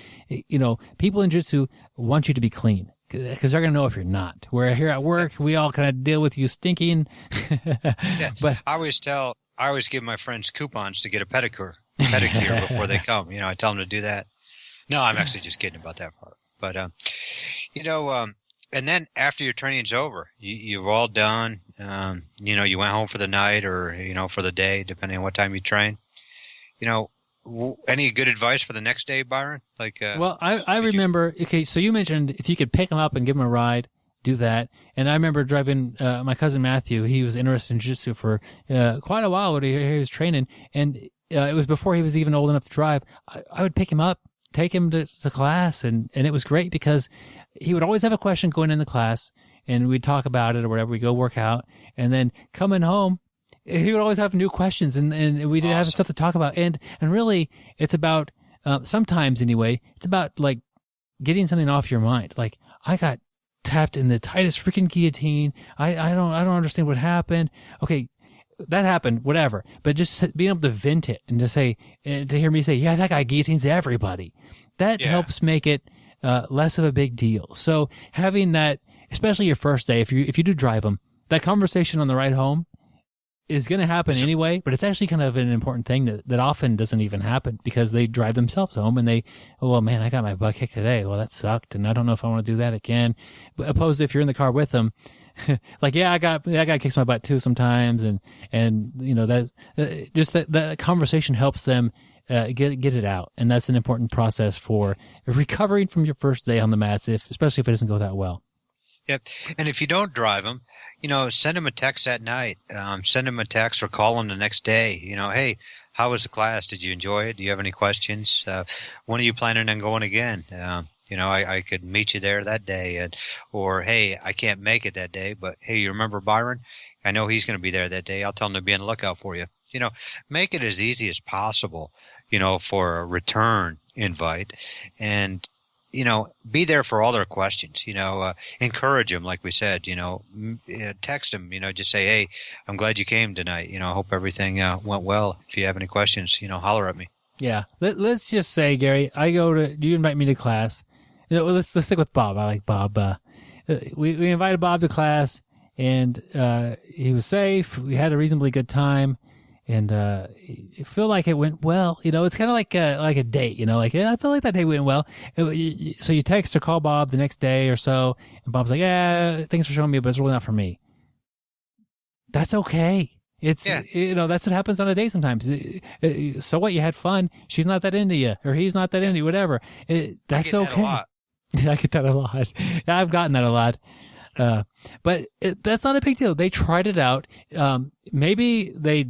people in jiu-jitsu want you to be clean because they're going to know if you're not. Where here at work, we all kind of deal with you stinking. But I always give my friends coupons to get a pedicure before they come. I tell them to do that. No, I'm actually just kidding about that part. But, and then after your training's over, you're all done. You went home for the night or, for the day, depending on what time you train. Any good advice for the next day, Byron? Well, I remember, so you mentioned if you could pick him up and give him a ride, do that. And I remember driving my cousin Matthew. He was interested in jiu-jitsu for quite a while when he was training. And it was before he was even old enough to drive. I would pick him up, take him to class, and it was great because he would always have a question going in the class, and we'd talk about it or whatever. We'd go work out, and then coming home, he would always have new questions, and we'd have stuff to talk about. And really, it's about sometimes anyway, it's about like getting something off your mind. Like, I got tapped in the tightest freaking guillotine. I don't understand what happened. Okay. That happened, whatever. But just being able to vent it and to hear me say, yeah, that guy guillotines everybody, that helps make it less of a big deal. So having that, especially your first day, if you do drive them, that conversation on the ride home is going to happen anyway, but it's actually kind of an important thing that often doesn't even happen because they drive themselves home and well, man, I got my butt kicked today. Well, that sucked, and I don't know if I want to do that again. But opposed to if you're in the car with them, like, that guy kicks my butt too sometimes, and that conversation helps them get it out, and that's an important process for recovering from your first day on the mats, especially if it doesn't go that well. Yep, and if you don't drive them, send them a text at night. Send them a text or call them the next day. Hey, how was the class? Did you enjoy it? Do you have any questions? When are you planning on going again? I could meet you there that day, or, hey, I can't make it that day, but, hey, you remember Byron? I know he's going to be there that day. I'll tell him to be on the lookout for you. Make it as easy as possible, for a return invite, and, be there for all their questions, encourage them, like we said, text them, just say, hey, I'm glad you came tonight. I hope everything went well. If you have any questions, holler at me. Yeah. Let's just say, Gary, you invite me to class. Let's stick with Bob. I like Bob. We invited Bob to class, and he was safe. We had a reasonably good time, and I feel like it went well. It's kind of like a date. I feel like that day went well. So you text or call Bob the next day or so, and Bob's like, "Yeah, thanks for showing me, but it's really not for me." That's okay. It's that's what happens on a date sometimes. So what? You had fun. She's not that into you, or he's not that into you. Whatever. That's okay. I get that a lot. I've gotten that a lot. But that's not a big deal. They tried it out. Maybe I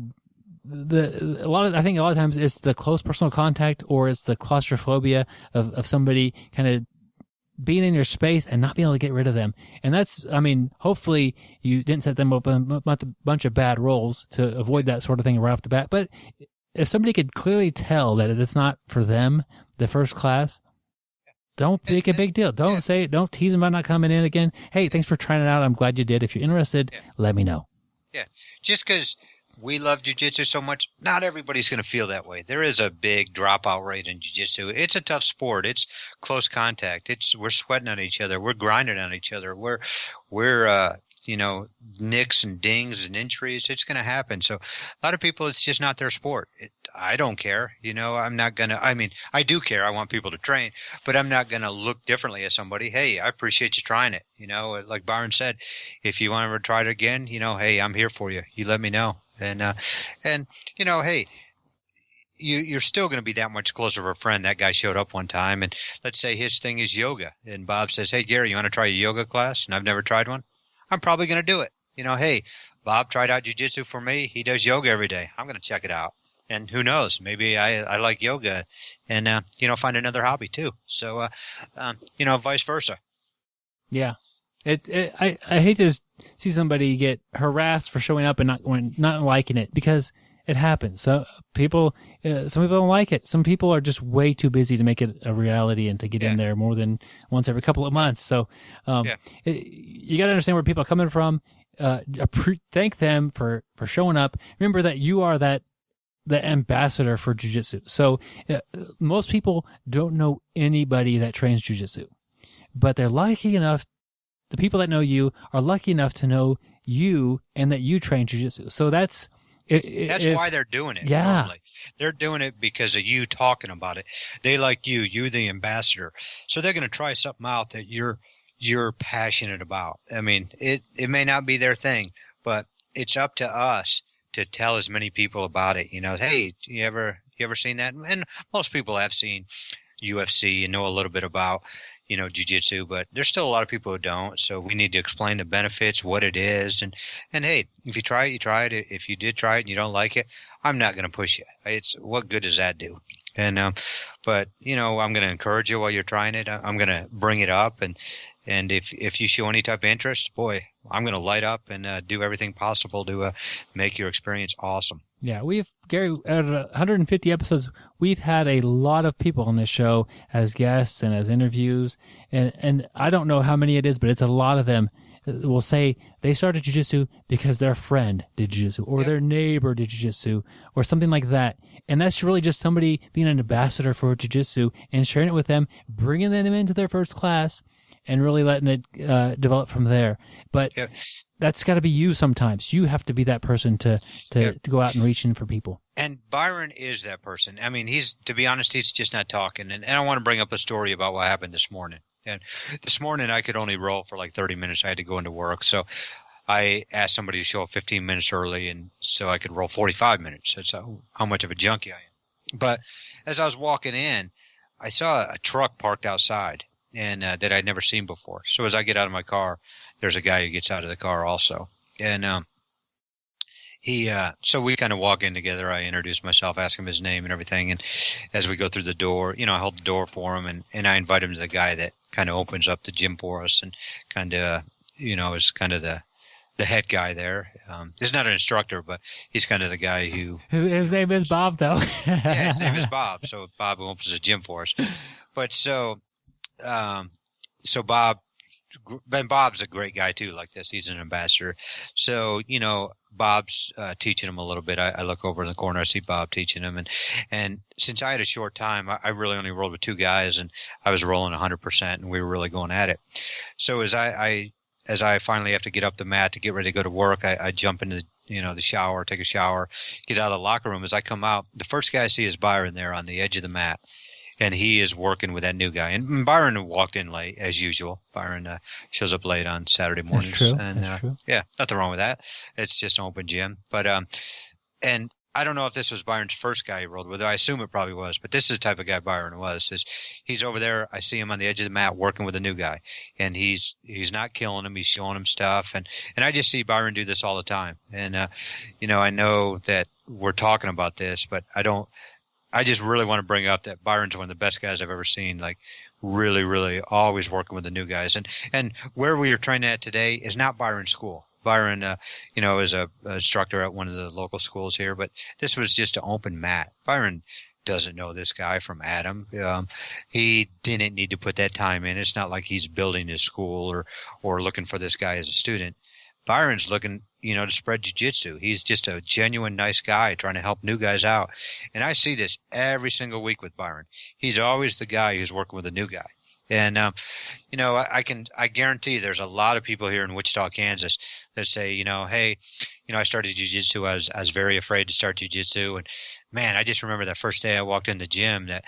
think a lot of times it's the close personal contact, or it's the claustrophobia of somebody kind of being in your space and not being able to get rid of them. And that's, hopefully you didn't set them up a bunch of bad roles to avoid that sort of thing right off the bat. But if somebody could clearly tell that it's not for them, the first class, don't make a big deal. Don't tease them about not coming in again. Hey, thanks for trying it out. I'm glad you did. If you're interested, let me know. Yeah. Just because we love jiu-jitsu so much, not everybody's going to feel that way. There is a big dropout rate in jiu-jitsu. It's a tough sport. It's close contact. We're sweating on each other. We're grinding on each other. We're nicks and dings and injuries. It's going to happen. So a lot of people, it's just not their sport. I don't care. I'm not going to, I do care. I want people to train, but I'm not going to look differently at somebody. Hey, I appreciate you trying it. Like Byron said, if you want to try it again, hey, I'm here for you. You let me know. And hey, you're still going to be that much closer of a friend. That guy showed up one time, and let's say his thing is yoga. And Bob says, hey, Gary, you want to try a yoga class? And I've never tried one. I'm probably going to do it. Hey, Bob tried out jiu-jitsu for me. He does yoga every day. I'm going to check it out. And who knows? Maybe I like yoga and, find another hobby too. So, vice versa. Yeah. I hate to see somebody get harassed for showing up and not liking it, because it happens. So some people don't like it. Some people are just way too busy to make it a reality and to get in there more than once every couple of months. So, you got to understand where people are coming from. Thank them for showing up. Remember that you are the ambassador for jiu-jitsu. So most people don't know anybody that trains jiu-jitsu, but they're lucky enough. The people that know you are lucky enough to know you and that you train jiu-jitsu. So that's why they're doing it. Yeah. Normally. They're doing it because of you talking about it. They like you. You're the ambassador. So they're going to try something out that you're passionate about. It may not be their thing, but it's up to us to tell as many people about it. Hey, you ever seen that? And most people have seen UFC and know a little bit about, jiu-jitsu, but there's still a lot of people who don't. So we need to explain the benefits, what it is. And hey, if you try it, you try it. If you did try it and you don't like it, I'm not going to push you. What good does that do? And, but I'm going to encourage you while you're trying it. I'm going to bring it up. And if you show any type of interest, boy, I'm going to light up and do everything possible to make your experience awesome. Yeah, Gary, at 150 episodes, we've had a lot of people on this show as guests and as interviews, and I don't know how many it is, but it's a lot of them will say they started jiu-jitsu because their friend did jiu-jitsu or their neighbor did jiu-jitsu or something like that. And that's really just somebody being an ambassador for jiu-jitsu and sharing it with them, bringing them into their first class, and really letting it develop from there. But that's got to be you sometimes. You have to be that person to go out and reach in for people. And Byron is that person. To be honest, he's just not talking. And I want to bring up a story about what happened this morning. And this morning I could only roll for like 30 minutes. I had to go into work. So I asked somebody to show up 15 minutes early, and so I could roll 45 minutes. That's how much of a junkie I am. But as I was walking in, I saw a truck parked outside. And that I'd never seen before. So as I get out of my car, there's a guy who gets out of the car also. And so we kind of walk in together. I introduce myself, ask him his name and everything. And as we go through the door, I hold the door for him, and I invite him to the guy that kind of opens up the gym for us and kind of, is kind of the head guy there. He's not an instructor, but he's kind of the guy who... His name is Bob, though. Yeah, his name is Bob. So Bob opens the gym for us. But so Bob's a great guy too, like this. He's an ambassador. So, Bob's teaching him a little bit. I look over in the corner, I see Bob teaching him. And since I had a short time, I really only rolled with two guys, and I was rolling 100%, and we were really going at it. So as I finally have to get up the mat to get ready to go to work, I jump into the shower, take a shower, get out of the locker room. As I come out, the first guy I see is Byron there on the edge of the mat. And he is working with that new guy. And Byron walked in late, as usual. Byron shows up late on Saturday mornings. That's true. And, That's true. Yeah, nothing wrong with that. It's just an open gym. But and I don't know if this was Byron's first guy he rolled with. I assume it probably was. But this is the type of guy Byron was. He's over there. I see him on the edge of the mat working with a new guy. And he's not killing him. He's showing him stuff. And I just see Byron do this all the time. And, I know that we're talking about this, but I just really want to bring up that Byron's one of the best guys I've ever seen, like really, really always working with the new guys. And where we are training at today is not Byron's school. Byron, is a instructor at one of the local schools here, but this was just an open mat. Byron doesn't know this guy from Adam. He didn't need to put that time in. It's not like he's building his school or looking for this guy as a student. Byron's looking, to spread jiu-jitsu. He's just a genuine nice guy trying to help new guys out. And I see this every single week with Byron. He's always the guy who's working with a new guy. And, I guarantee there's a lot of people here in Wichita, Kansas that say, hey, I started jiu-jitsu. I was very afraid to start jiu-jitsu. And man, I just remember that first day I walked in the gym that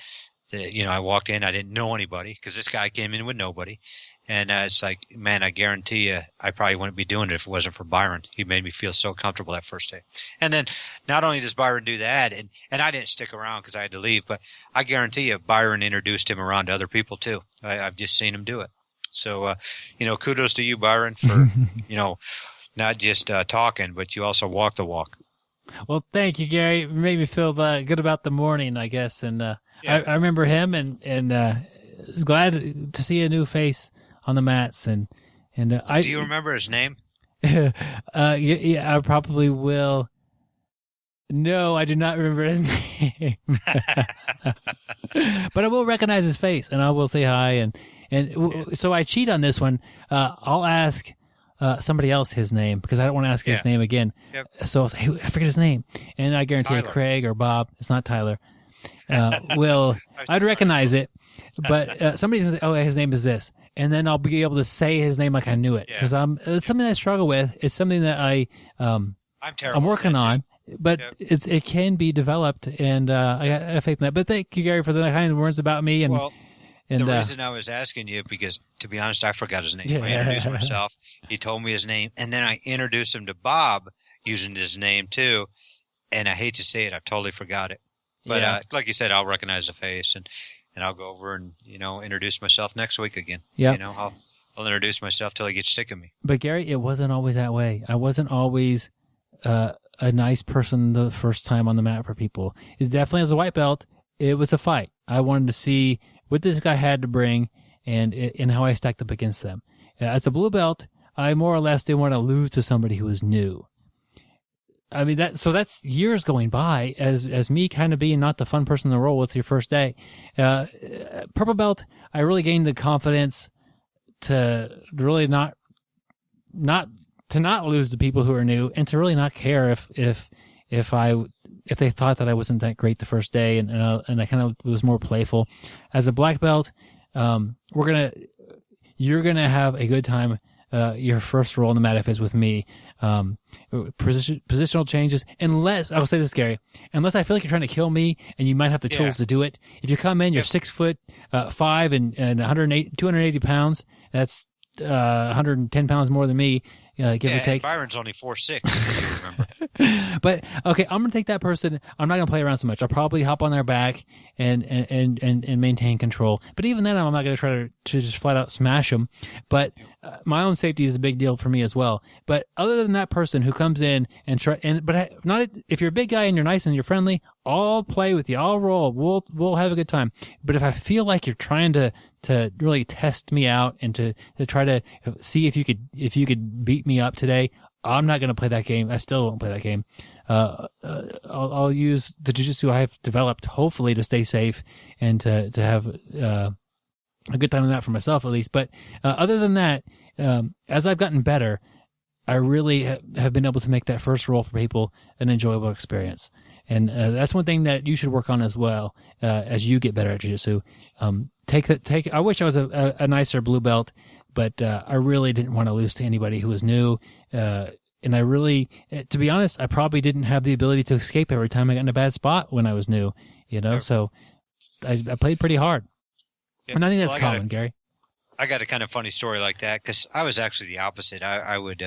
I walked in, I didn't know anybody because this guy came in with nobody. And it's like, man, I guarantee you, I probably wouldn't be doing it if it wasn't for Byron. He made me feel so comfortable that first day. And then not only does Byron do that, and I didn't stick around because I had to leave, but I guarantee you Byron introduced him around to other people too. I've just seen him do it. So, kudos to you, Byron, for, not just talking, but you also walk the walk. Well, thank you, Gary. It made me feel good about the morning, I guess. And Yeah. I remember him, and was glad to see a new face on the mats. And I Do you remember his name? yeah, I probably will. No, I do not remember his name, but I will recognize his face, and I will say hi. So I cheat on this one. I'll ask somebody else his name because I don't want to ask his name again. Yep. So I'll say, hey, I forget his name, and I guarantee you, Tyler. Craig or Bob. It's not Tyler. I'd recognize it, but somebody can say, "Oh, his name is this," and then I'll be able to say his name like I knew it because it's something I struggle with. It's something that I'm terrible. I'm working at that, on, but Yep. it can be developed, and I got faith in that. But thank you, Gary, for the kind of words about me. Well, And the reason I was asking you because, to be honest, I forgot his name. Yeah. I introduced myself. He told me his name, and then I introduced him to Bob using his name too. And I hate to say it, I totally forgot it. But like you said, I'll recognize the face, and I'll go over and introduce myself next week again. Yeah. I'll introduce myself till he gets sick of me. But Gary, it wasn't always that way. I wasn't always a nice person the first time on the mat for people. It definitely, as a white belt, it was a fight. I wanted to see what this guy had to bring and how I stacked up against them. As a blue belt, I more or less didn't want to lose to somebody who was new. I mean, that's years going by as me kind of being not the fun person in the role with your first day. Purple belt, I really gained the confidence to really not lose to people who are new, and to really not care if they thought that I wasn't that great the first day, and I kind of was more playful. As a black belt, you're gonna have a good time. Your first roll on the mat if it's with me. Positional changes, unless I'll say this, Gary, unless I feel like you're trying to kill me and you might have the tools to do it. If you come in, you're 6'5" and 280 pounds. That's 110 pounds more than me, give or take. Byron's only 4'6", if you remember. But okay, I'm gonna take that person. I'm not gonna play around so much. I'll probably hop on their back and maintain control. But even then, I'm not gonna try to just flat out smash them. But my own safety is a big deal for me as well. But other than that person who comes in but not if you're a big guy and you're nice and you're friendly, I'll play with you. I'll roll. We'll have a good time. But if I feel like you're trying to really test me out and to try to see if you could beat me up today, I'm not going to play that game. I still won't play that game. I'll use the jiu-jitsu I've developed, hopefully, to stay safe and to have a good time in that for myself, at least. But other than that, as I've gotten better, I really have been able to make that first roll for people an enjoyable experience. And that's one thing that you should work on as well as you get better at jiu-jitsu. I wish I was a nicer blue belt, but I really didn't want to lose to anybody who was new. And I really, to be honest, I probably didn't have the ability to escape every time I got in a bad spot when I was new, so I played pretty hard. Yeah. And I think that's common, Gary. I got a kind of funny story like that because I was actually the opposite. I would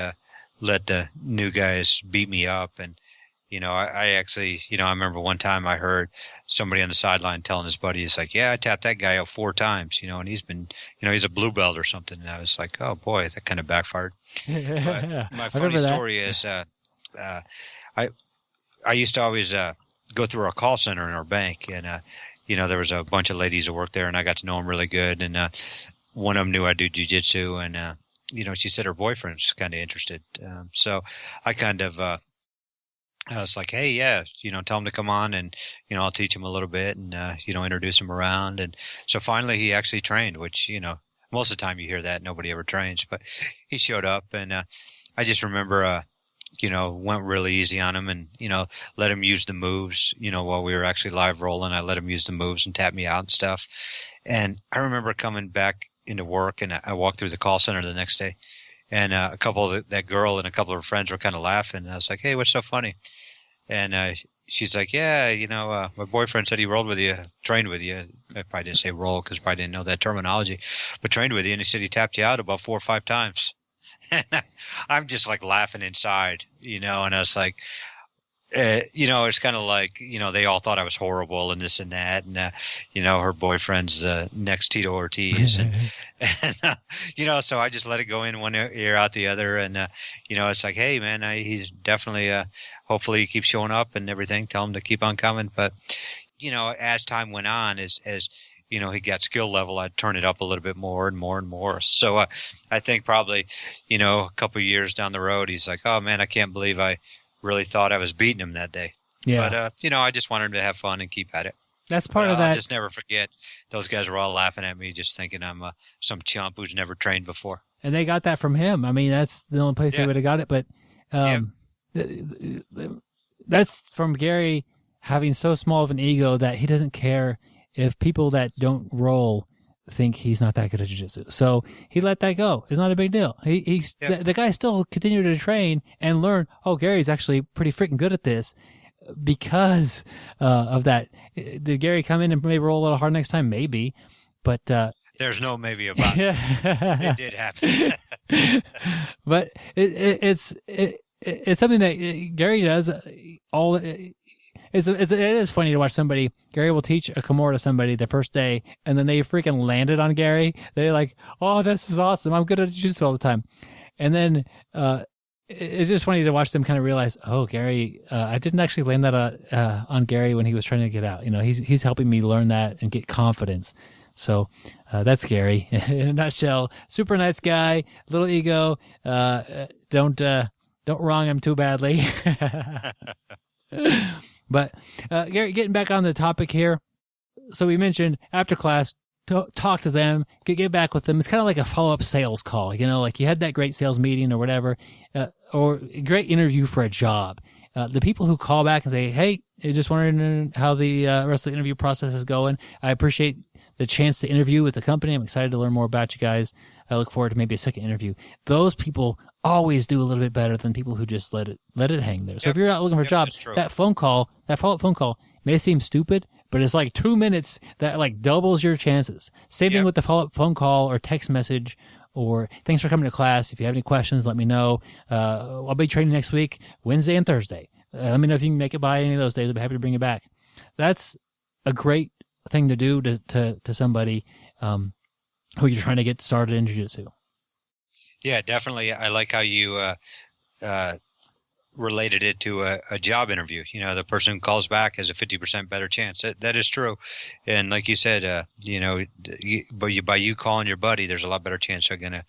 let the new guys beat me up, and I actually, I remember one time I heard somebody on the sideline telling his buddy, he's like, yeah, I tapped that guy out 4 times, and he's been, he's a blue belt or something. And I was like, oh boy, that kind of backfired. But my funny story is, I used to always go through our call center in our bank, and there was a bunch of ladies that worked there, and I got to know them really good. And one of them knew I do jiu-jitsu, and she said her boyfriend's kind of interested. So I kind of I was like, hey, yeah, tell him to come on and, I'll teach him a little bit and, introduce him around. And so finally he actually trained, which, most of the time you hear that nobody ever trains, but he showed up and, I just remember, went really easy on him and, let him use the moves, while we were actually live rolling. I let him use the moves and tap me out and stuff. And I remember coming back into work and I walked through the call center the next day and a couple of that girl and a couple of her friends were kind of laughing. And I was like, hey, what's so funny? And she's like, yeah, my boyfriend said he rolled with you, trained with you. I probably didn't say roll because I probably didn't know that terminology, but trained with you. And he said he tapped you out about 4 or 5 times. And I'm just like laughing inside, and I was like, it's kind of like, they all thought I was horrible and this and that. And, her boyfriend's next Tito Ortiz. And so I just let it go in one ear out the other. And, it's like, hey, man, he's definitely, hopefully he keeps showing up and everything. Tell him to keep on coming. But, as time went on, as he got skill level, I'd turn it up a little bit more and more and more. So I think probably, a couple of years down the road, he's like, oh, man, I can't believe I really thought I was beating him that day. Yeah. But, I just wanted him to have fun and keep at it. That's part of that. I'll just never forget. Those guys were all laughing at me, just thinking I'm some chump who's never trained before. And they got that from him. I mean, that's the only place they would have got it. But that's from Gary having so small of an ego that he doesn't care if people that don't roll think he's not that good at jiu-jitsu. So he let that go. It's not a big deal. The guy still continued to train and learn, oh, Gary's actually pretty freaking good at this because of that. Did Gary come in and maybe roll a little hard next time? Maybe. But there's no maybe about it. It did happen. But it's something that Gary does all. It is funny to watch somebody. Gary will teach a Kimura to somebody the first day, and then they freaking land it on Gary. They're like, "Oh, this is awesome! I'm good at jiu-jitsu all the time." And then it's just funny to watch them kind of realize, "Oh, Gary, I didn't actually land that on Gary when he was trying to get out. He's helping me learn that and get confidence." So that's Gary in a nutshell. Super nice guy, little ego. Don't wrong him too badly. But Gary, getting back on the topic here, so we mentioned after class, talk to them, get back with them. It's kind of like a follow-up sales call, like you had that great sales meeting or whatever, or a great interview for a job. The people who call back and say, hey, I just wondering how the rest of the interview process is going. I appreciate the chance to interview with the company. I'm excited to learn more about you guys. I look forward to maybe a second interview. Those people always do a little bit better than people who just let it hang there. So if you're not looking for a job, that follow-up phone call may seem stupid, but it's like 2 minutes that like doubles your chances. Same thing with the follow-up phone call or text message or thanks for coming to class. If you have any questions, let me know. I'll be training next week, Wednesday and Thursday. Let me know if you can make it by any of those days. I'll be happy to bring you back. That's a great thing to do to somebody who you're trying to get started in jiu-jitsu. Yeah, definitely. I like how you related it to a job interview. The person who calls back has a 50% better chance. That is true. And like you said, by you calling your buddy, there's a lot better chance they're gonna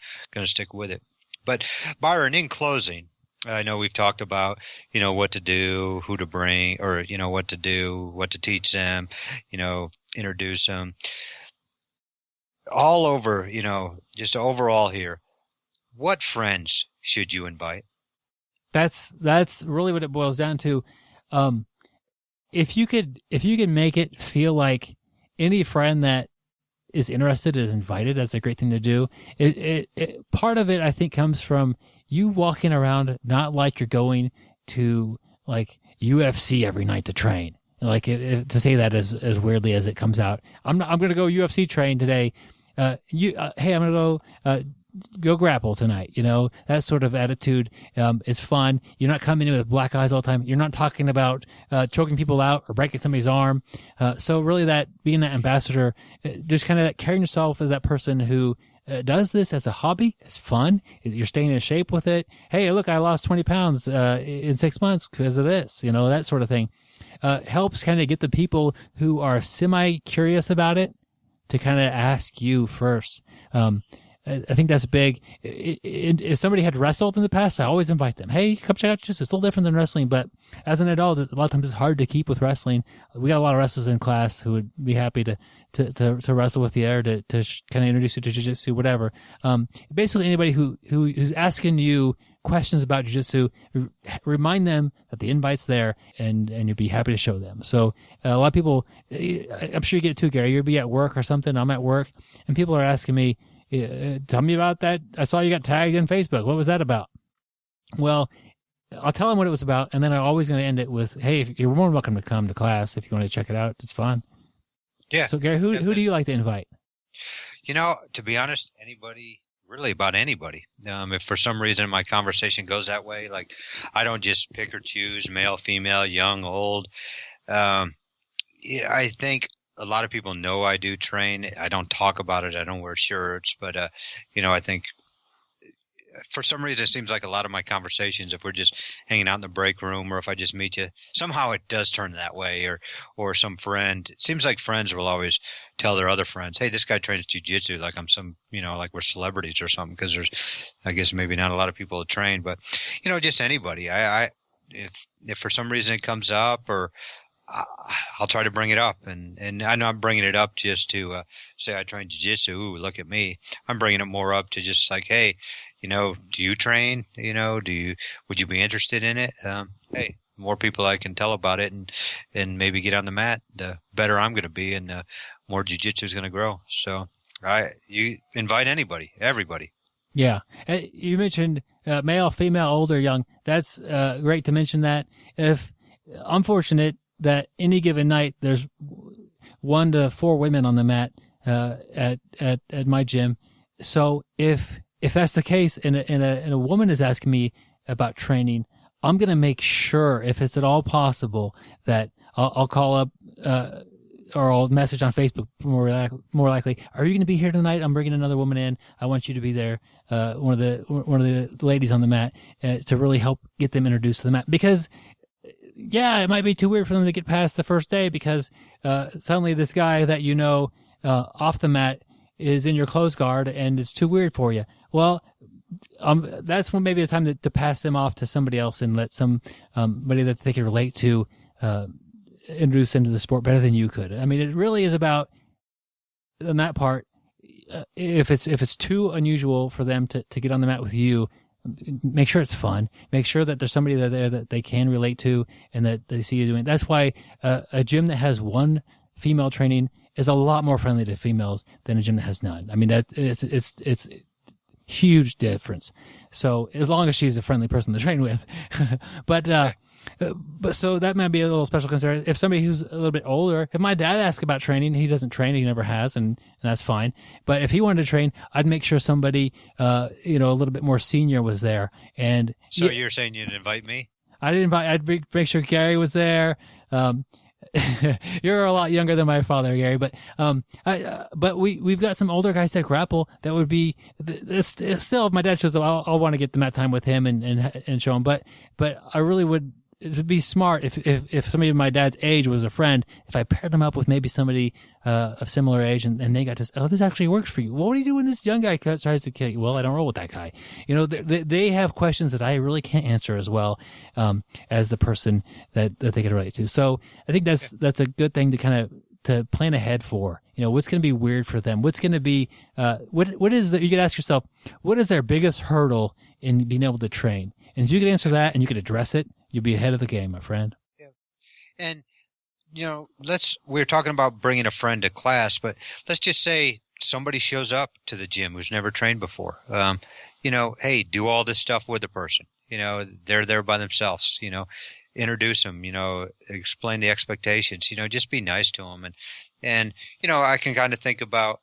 stick with it. But Byron, in closing, I know we've talked about, what to do, who to bring, or, what to do, what to teach them, introduce them. All over, just overall here, what friends should you invite? That's really what it boils down to. If you could make it feel like any friend that is interested is invited, that's a great thing to do. Part of it, I think, comes from you walking around not like you're going to like UFC every night to train. Like to say that as weirdly as it comes out. I'm going to go UFC train today. Hey, I'm going to go grapple tonight. That sort of attitude is fun. You're not coming in with black eyes all the time. You're not talking about choking people out or breaking somebody's arm. So really that being that ambassador, just kind of carrying yourself as that person who does this as a hobby. It's fun. You're staying in shape with it. Hey, look, I lost 20 pounds in 6 months because of this, that sort of thing. Helps kind of get the people who are semi-curious about it to kind of ask you first. I think that's big. If somebody had wrestled in the past, I always invite them. Hey, come check out jiu-jitsu. It's a little different than wrestling, but as an adult, a lot of times it's hard to keep with wrestling. We got a lot of wrestlers in class who would be happy to wrestle with you or to kind of introduce you to jiu-jitsu, whatever. Basically, anybody who's asking you questions about jiu-jitsu, remind them that the invite's there, and you'd be happy to show them. So a lot of people, I'm sure you get it too, Gary. You'll be at work or something. I'm at work, and people are asking me, tell me about that. I saw you got tagged in Facebook. What was that about? Well, I'll tell them what it was about, and then I'm always going to end it with, hey, if you're more than welcome to come to class if you want to check it out. It's fun. Yeah. So, Gary, who do you like to invite? To be honest, anybody, really about anybody. If for some reason my conversation goes that way, like I don't just pick or choose male, female, young, old. I think a lot of people know I do train. I don't talk about it. I don't wear shirts, but I think for some reason it seems like a lot of my conversations, if we're just hanging out in the break room or if I just meet you, somehow it does turn that way, or some friend. It seems like friends will always tell their other friends, hey, this guy trains jiu-jitsu, like I'm some, like we're celebrities or something, because there's, I guess, maybe not a lot of people that train, but just anybody. If for some reason it comes up, or I'll try to bring it up, and I'm not bringing it up just to say I train jiu-jitsu. Ooh, look at me. I'm bringing it more up to just like, hey, do you train? Would you be interested in it? Hey, more people I can tell about it and maybe get on the mat, the better I'm going to be, and the more jiu-jitsu is going to grow. So you invite anybody, everybody. Yeah. You mentioned male, female, old, or young. That's great to mention that. If I'm fortunate that any given night there's 1 to 4 women on the mat at my gym. So if that's the case and a woman is asking me about training, I'm going to make sure, if it's at all possible, that I'll call up or I'll message on Facebook more likely. Are you going to be here tonight? I'm bringing another woman in. I want you to be there. One of the ladies on the mat to really help get them introduced to the mat, because yeah, it might be too weird for them to get past the first day because suddenly this guy that off the mat is in your clothes guard and it's too weird for you. Well, that's when maybe the time to pass them off to somebody else and let somebody that they can relate to introduce them to the sport better than you could. I mean, it really is about, on that part, if it's too unusual for them to get on the mat with you, make sure it's fun. Make sure that there's somebody there that they can relate to and that they see you doing. That's why a gym that has 1 female training is a lot more friendly to females than a gym that has none. I mean, that it's huge difference. So as long as she's a friendly person to train with, but so that might be a little special concern. If somebody who's a little bit older, if my dad asks about training, he doesn't train, he never has, and that's fine. But if he wanted to train, I'd make sure somebody, a little bit more senior was there. And so you're saying you'd invite me? I'd make sure Gary was there. You're a lot younger than my father, Gary, but we've got some older guys that grapple that would be still, if my dad shows up, I'll want to get the mat time with him and show him. But I really would. It would be smart if somebody of my dad's age was a friend, if I paired them up with maybe somebody of similar age and they got to say, oh, this actually works for you. Well, what do you do when this young guy tries to kill you? Well, I don't roll with that guy. They have questions that I really can't answer as well as the person that they can relate to. So I think that's a good thing to kind of to plan ahead for. What's going to be weird for them? What's going to be what is that? You could ask yourself, what is their biggest hurdle in being able to train? And if you could answer that and you could address it, you'll be ahead of the game, my friend. Yeah. And, we're talking about bringing a friend to class, but let's just say somebody shows up to the gym who's never trained before. Hey, do all this stuff with the person. They're there by themselves, introduce them, explain the expectations, just be nice to them. And I can kind of think about,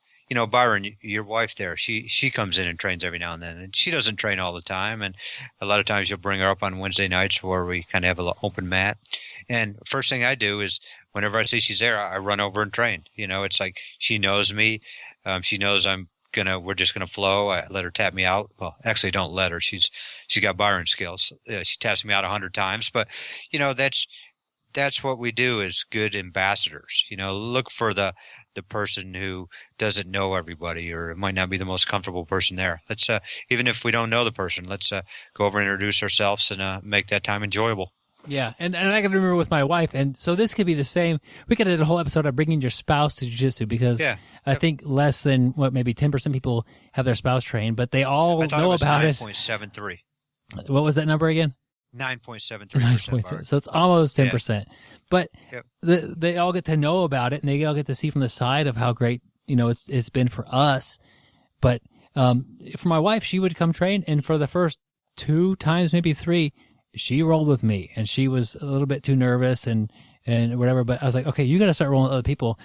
Byron, your wife there, she comes in and trains every now and then, and she doesn't train all the time. And a lot of times you'll bring her up on Wednesday nights where we kind of have an open mat. And first thing I do is whenever I see she's there, I run over and train. It's like she knows me. She knows we're just going to flow. I let her tap me out. Well, actually don't let her. She's got Byron skills. She taps me out 100 times, but that's what we do as good ambassadors. Look for the the person who doesn't know everybody, or might not be the most comfortable person there. Let's even if we don't know the person, let's go over and introduce ourselves and make that time enjoyable. Yeah, and I can remember with my wife, and so this could be the same. We could have did a whole episode of bringing your spouse to jiu-jitsu because I think less than maybe 10% people have their spouse trained, but they all know about it. 9.73. What was that number again? 9.73%. So it's almost 10%. But they all get to know about it, and they all get to see from the side of how great it's been for us. But for my wife, she would come train, and for the first 2 times, maybe 3. She rolled with me, and she was a little bit too nervous and whatever. But I was like, okay, you got to start rolling with other people.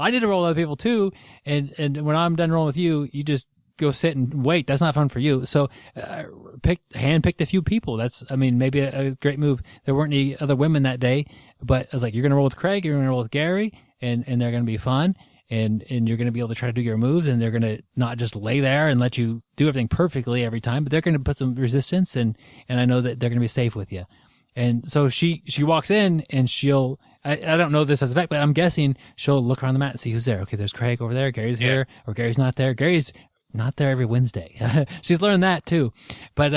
I need to roll with other people too. And when I'm done rolling with you, you just go sit and wait. That's not fun for you. So handpicked a few people. That's, maybe a great move. There weren't any other women that day, but I was like, you're going to roll with Craig, you're going to roll with Gary, and they're going to be fun. And you're going to be able to try to do your moves, and they're going to not just lay there and let you do everything perfectly every time, but they're going to put some resistance, and I know that they're going to be safe with you. And so she walks in, and I don't know this as a fact, but I'm guessing she'll look around the mat and see who's there. Okay, there's Craig over there, Gary's here, or Gary's not there. Gary's not there every Wednesday. She's learned that too. But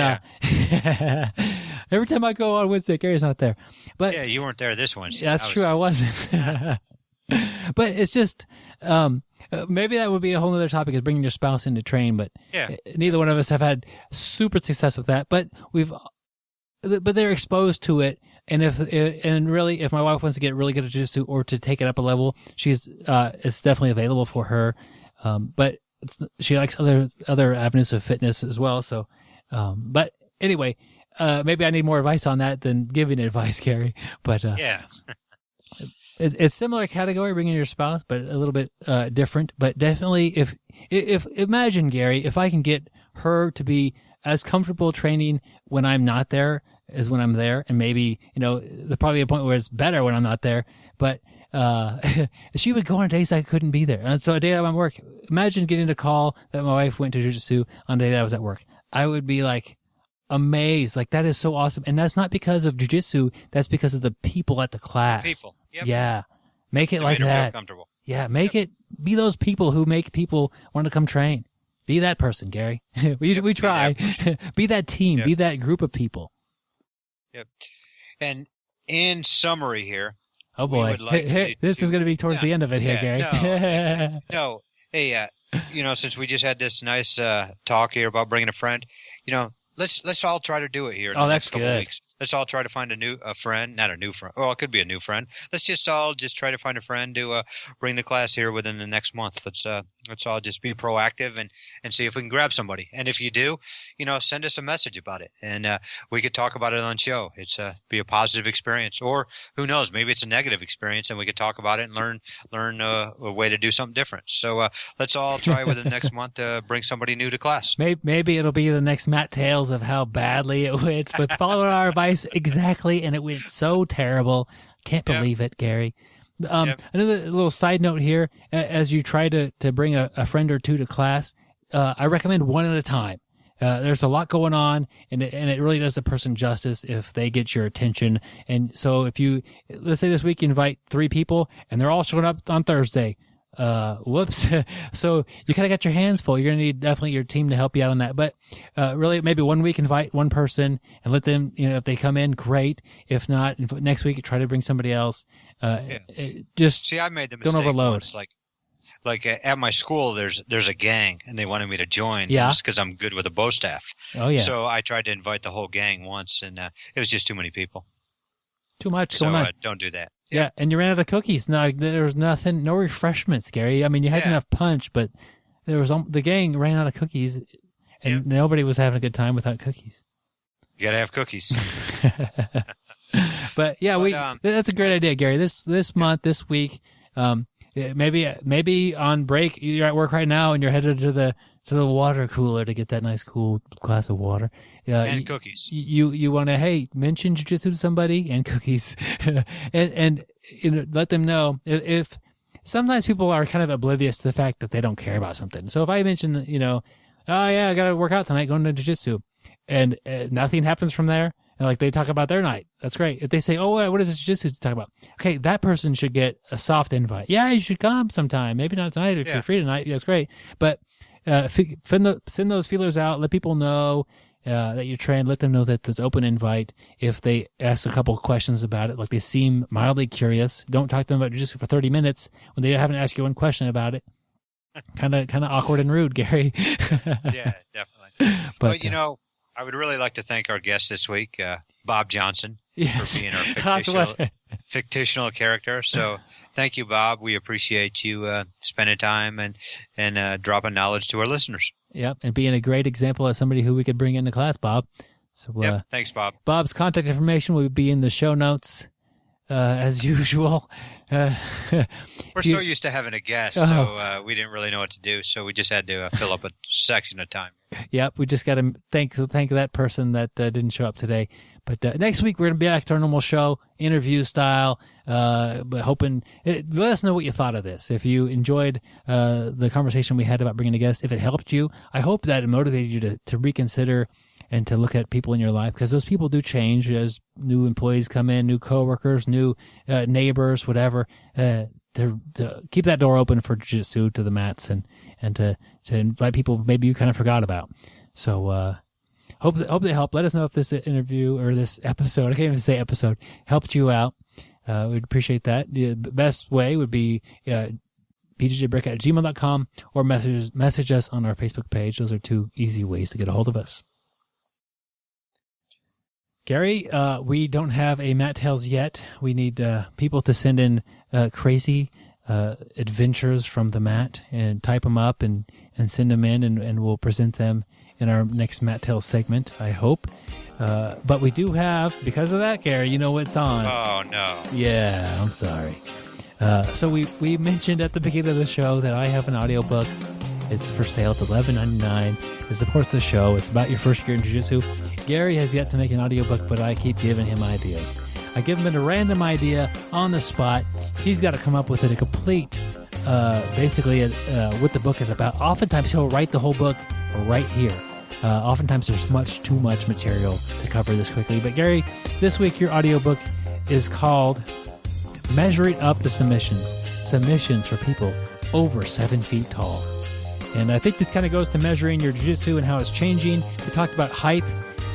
every time I go on Wednesday, Gary's not there. But yeah, you weren't there this Wednesday. That's true, I wasn't. But it's just maybe that would be a whole other topic, is bringing your spouse in to train. But neither one of us have had super success with that. But they're exposed to it, and if my wife wants to get really good at jiu-jitsu or to take it up a level, it's definitely available for her. But she likes other avenues of fitness as well. So, but anyway, maybe I need more advice on that than giving advice, Gary. But It's similar category, bringing your spouse, but a little bit different. But definitely, if imagine, Gary, if I can get her to be as comfortable training when I'm not there as when I'm there, and maybe there's probably a point where it's better when I'm not there. But she would go on days I couldn't be there, and so a day I'm at work. Imagine getting a call that my wife went to jiu-jitsu on a day that I was at work. I would be like amazed, like that is so awesome, and that's not because of jiu-jitsu. That's because of the people at the class. The people. Yep. Yeah. Make it They like made her feel that. comfortable. Yeah, be those people who make people want to come train. Be that person, Gary. we try. Be that team. Be that group of people. Yep. And in summary here. Oh boy. This is going to be towards the end of it here, Gary. No. Hey, since we just had this nice talk here about bringing a friend, let's all try to do it here in the next couple of weeks. Let's all try to find a friend, not a new friend. Well, it could be a new friend. Let's all try to find a friend to bring the class here within the next month. Let's all just be proactive and see if we can grab somebody. And if you do, send us a message about it, and we could talk about it on show. It's be a positive experience, or who knows, maybe it's a negative experience, and we could talk about it and learn a way to do something different. So let's all try within the next month to bring somebody new to class. Maybe it'll be the next Matt Tales of how badly it went, but following our advice exactly, and it went so terrible. Can't believe it, Gary. Another little side note here, as you try to bring a friend or two to class, I recommend one at a time. There's a lot going on, and it really does the person justice if they get your attention. And so let's say this week you invite 3 people, and they're all showing up on Thursday. Whoops. So you kind of got your hands full. You're going to need definitely your team to help you out on that. But really, maybe one week invite one person and let them, if they come in, great. If not, next week try to bring somebody else. Just see, I made the mistake. Don't overload. Once, like at my school, there's a gang, and they wanted me to join. Yeah. Just because I'm good with the bow staff. Oh yeah. So I tried to invite the whole gang once, and it was just too many people. Too much So going on. don't do that. Yeah, and you ran out of cookies. No, there was nothing, no refreshments, Gary. I mean, you had enough punch, but the gang ran out of cookies, and nobody was having a good time without cookies. You gotta have cookies. But that's a great idea, Gary. This month, this week, maybe on break you're at work right now and you're headed to the water cooler to get that nice cool glass of water. And cookies. You want to mention jiu-jitsu to somebody and cookies, and let them know if sometimes people are kind of oblivious to the fact that they don't care about something. So if I mention I got to work out tonight, going to jiu-jitsu, and nothing happens from there. And like they talk about their night. That's great. If they say, "Oh, what is this jiu-jitsu to talk about?" Okay, that person should get a soft invite. Yeah, you should come sometime. Maybe not tonight if you're free tonight. Yeah, that's great. But send those feelers out. Let people know that you're trained. Let them know that there's open invite. If they ask a couple of questions about it, like they seem mildly curious, don't talk to them about jiu-jitsu for 30 minutes when they haven't asked you one question about it. Kind of awkward and rude, Gary. Yeah, definitely. But I would really like to thank our guest this week, Bob Johnson, for being our fictional character. So thank you, Bob. We appreciate you spending time and dropping knowledge to our listeners. Yep, and being a great example as somebody who we could bring into class, Bob. So thanks, Bob. Bob's contact information will be in the show notes, as usual. We're so used to having a guest, so we didn't really know what to do, so we just had to fill up a section of time. Yep, we just got to thank that person that didn't show up today. But next week we're going to be back to our normal show, interview style. But hoping, let us know what you thought of this. If you enjoyed the conversation we had about bringing a guest, if it helped you, I hope that it motivated you to reconsider and to look at people in your life, because those people do change as new employees come in, new coworkers, new neighbors, whatever. To keep that door open for jiu-jitsu, to the mats, and to invite people maybe you kind of forgot about. So hope they help. Let us know if this interview or this episode, I can't even say episode, helped you out. We'd appreciate that. The best way would be bjjbrick@gmail.com or message us on our Facebook page. Those are two easy ways to get a hold of us. Gary, we don't have a Matt Tales yet. We need people to send in crazy adventures from the mat and type them up and send them in, and we'll present them in our next Matt Tales segment, I hope. But we do have, because of that, Gary, you know what's on. Oh, no. Yeah, I'm sorry. So we mentioned at the beginning of the show that I have an audiobook. It's for sale. It's $11.99. It supports the show. It's about your first year in jiu-jitsu. Gary has yet to make an audiobook, but I keep giving him ideas. I give him a random idea on the spot. He's got to come up with a complete, basically, what the book is about. Oftentimes, he'll write the whole book right here. Oftentimes, there's much too much material to cover this quickly. But Gary, this week, your audiobook is called Measuring Up the Submissions. Submissions for people over 7 feet tall. And I think this kind of goes to measuring your jiu-jitsu and how it's changing. We talked about height.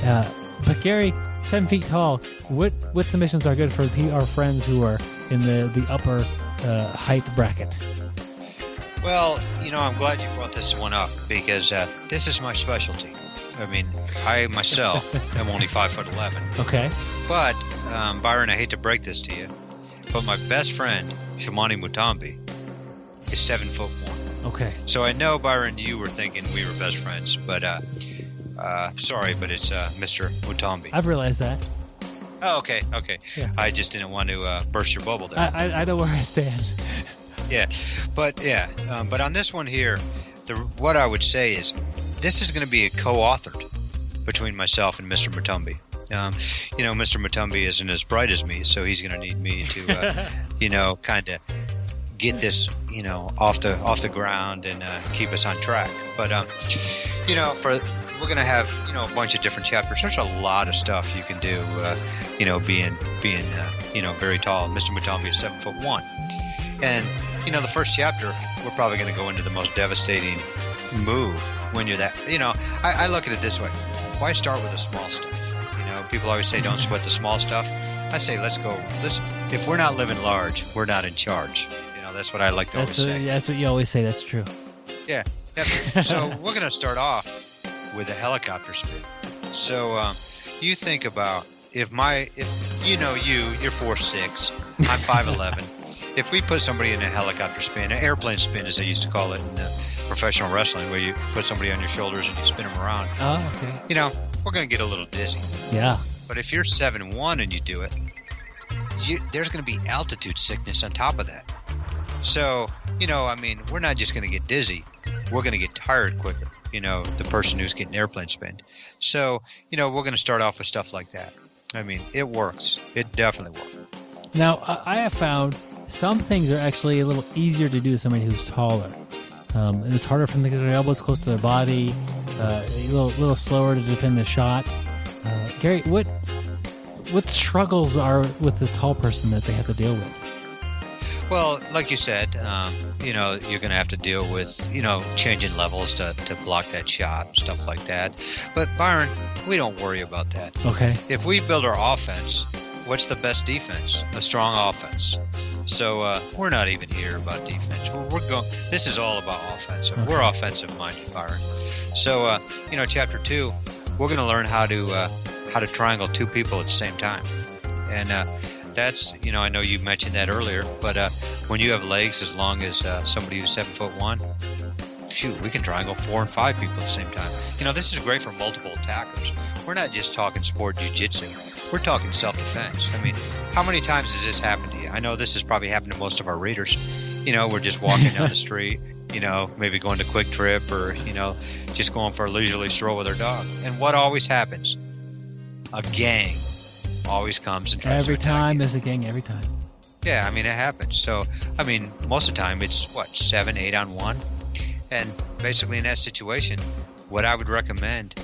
But Gary, 7 feet tall, what submissions are good for our friends who are in the upper height bracket? Well, I'm glad you brought this one up, because this is my specialty. I mean, I myself am only 5'11". Okay. But, Byron, I hate to break this to you, but my best friend, Shimani Mutombi, is 7'1". Okay. So I know, Byron, you were thinking we were best friends, but sorry, but it's Mr. Mutombi. I've realized that. Oh, okay. Yeah. I just didn't want to burst your bubble there. I know where I stand. Yeah, but on this one here, what I would say is this is going to be a co-authored between myself and Mr. Mutombi. Mr. Mutombi isn't as bright as me, so he's going to need me to, kind of get this, off the ground and keep us on track. But, we're going to have, a bunch of different chapters. There's a lot of stuff you can do, being very tall. Mr. Mutombi is 7'1". And, the first chapter, we're probably going to go into the most devastating move when you're that. I look at it this way. Why start with the small stuff? People always say don't sweat the small stuff. I say let's go. If we're not living large, we're not in charge. That's what I like to always say. That's what you always say. That's true. Yeah. So we're going to start off with a helicopter spin. So you think about if you're 4'6", I'm 5'11". If we put somebody in a helicopter spin, an airplane spin as they used to call it in professional wrestling, where you put somebody on your shoulders and you spin them around. Oh, okay. We're going to get a little dizzy. Yeah. But if you're 7'1" and you do it, there's going to be altitude sickness on top of that. So, we're not just going to get dizzy. We're going to get tired quicker, the person who's getting airplane spin. So, we're going to start off with stuff like that. It works. It definitely works. Now, I have found some things are actually a little easier to do to somebody who's taller. And it's harder for them to get their elbows close to their body, a little slower to defend the shot. Gary, what what struggles are with the tall person that they have to deal with? Well, like you said, you're going to have to deal with, changing levels to block that shot, stuff like that. But Byron, we don't worry about that. Okay. If we build our offense, what's the best defense? A strong offense. So we're not even here about defense. We're going. This is all about offense. Okay. We're offensive minded, Byron. So chapter 2, we're going to learn how to triangle two people at the same time, and that's I know you mentioned that earlier, but when you have legs as long as somebody who's 7'1", shoot, we can triangle 4 and 5 people at the same time. This is great for multiple attackers. We're not just talking sport jiu-jitsu. We're talking self-defense. I mean, how many times has this happened to you? I know this has probably happened to most of our readers. We're just walking down the street, maybe going to Quick Trip or, just going for a leisurely stroll with our dog. And what always happens? A gang always comes and tries to attack time you. there's a gang every time. Yeah, I mean, it happens. So, I mean, most of the time it's, 7, 8 on 1? And basically in that situation, what I would recommend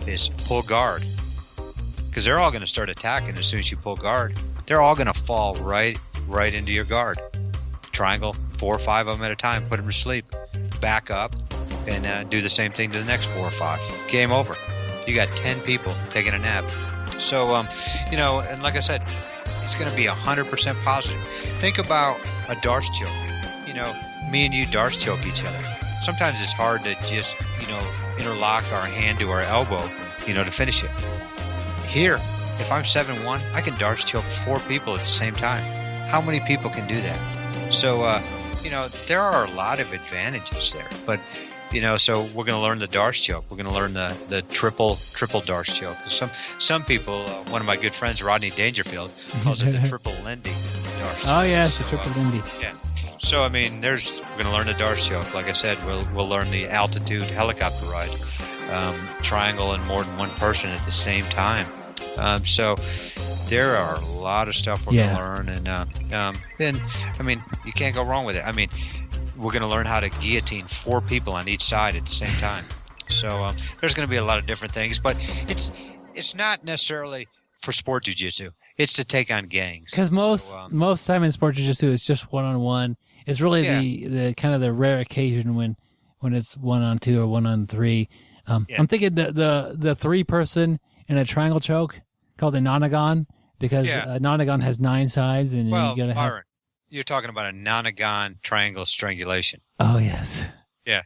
is pull guard. Because they're all going to start attacking as soon as you pull guard. They're all going to fall right into your guard. Triangle 4 or 5 of them at a time, put them to sleep. Back up and do the same thing to the next 4 or 5. Game over. You got 10 people taking a nap. So, and like I said, it's going to be 100% positive. Think about a darts choke. Me and you darts choke each other. Sometimes it's hard to just, interlock our hand to our elbow, to finish it. Here, if I'm 7'1", I can darts choke 4 people at the same time. How many people can do that? So, there are a lot of advantages there. But, so we're going to learn the darts choke. We're going to learn the triple darts choke. Some people, one of my good friends, Rodney Dangerfield, calls it the triple Lindy darts choke. Oh, yes, the triple Lindy. Yeah. So, I mean, we're going to learn the darts choke. Like I said, we'll learn the altitude helicopter ride, triangle and more than one person at the same time. So there are a lot of stuff we're going to learn. And I mean, you can't go wrong with it. I mean, we're going to learn how to guillotine 4 people on each side at the same time. So there's going to be a lot of different things. But it's not necessarily for sport jiu-jitsu. It's to take on gangs. Because most time in sport jiu-jitsu, it's just one-on-one. It's really the kind of the rare occasion when it's 1-on-2 or 1-on-3. I'm thinking the 3-person in a triangle choke called a nonagon, because a nonagon has 9 sides, and well, you gotta have. Byron, you're talking about a nonagon triangle strangulation. Oh yes. Yeah.